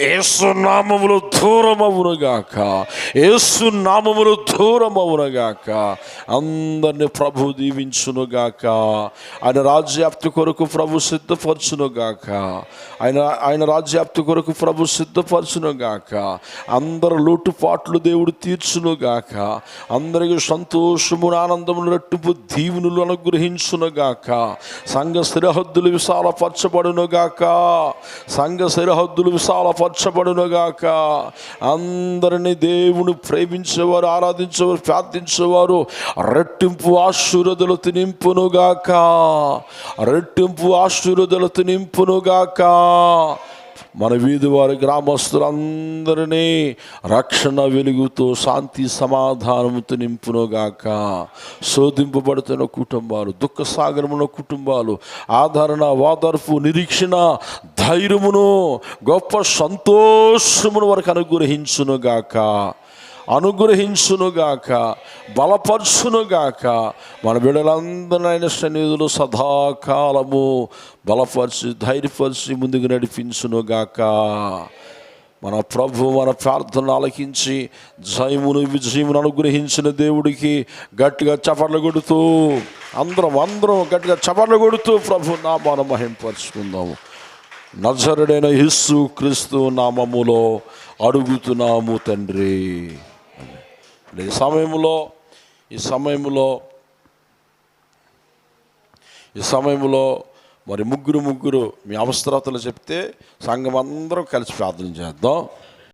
[SPEAKER 5] యేసు నామములో దూరమవునుగాక. యేసు నామములో దూరమవునుగాక. అందరిని ప్రభు దీవించునుగాక. ఆయన రాజ్యాప్తి కొరకు ప్రభు సిద్ధపరచునుగాక. ఆయన రాజ్యాప్తి కొరకు ప్రభు సిద్ధపరచునుగాక. అందరు లోటుపాట్లు దేవుడు తీర్చునుగాక. అందరికీ సంతోషమును, ఆనందమును, రెట్టింపు దీవెనలు అనుగ్రహించునుగాక. సంఘ సరిహద్దులు విశాలపరచబడునుగాక. అందరినీ దేవుని ప్రేమించేవారు, ఆరాధించేవారు, ప్రార్థించేవారు రెట్టింపు ఆశీర్వాదాలతో నింపునుగాక. మన వీధి వారి గ్రామస్తులందరినీ రక్షణ వెలుగుతో, శాంతి సమాధానముతో నింపునుగాక. శోధింపబడుతున్న కుటుంబాలు, దుఃఖ సాగరమున్న కుటుంబాలు ఆదరణ, ఓదార్పు, నిరీక్షణ, ధైర్యమును, గొప్ప సంతోషమును వరకు అనుగ్రహించునుగాక, బలపరచునుగాక. మన బిడ్డలందరూ ఆయన సన్నిధిలో సదాకాలము బలపరిచి, ధైర్యపరిచి ముందుకు నడిపించునుగాక. మన ప్రభు మన ప్రార్థన ఆలకించి జయమును విజయమును అనుగ్రహించిన దేవుడికి గట్టిగా చపర్లు కొడుతూ అందరం గట్టిగా చపర్లు కొడుతూ ప్రభు నామాను మహింపరుచుకుందాము. నజరుడైన యేసు క్రీస్తు నామములో అడుగుతున్నాము తండ్రి. ఈ సమయంలో మరి ముగ్గురు మీ అవసరతలు చెప్తే సంఘం అందరం కలిసి ప్రార్థన చేద్దాం.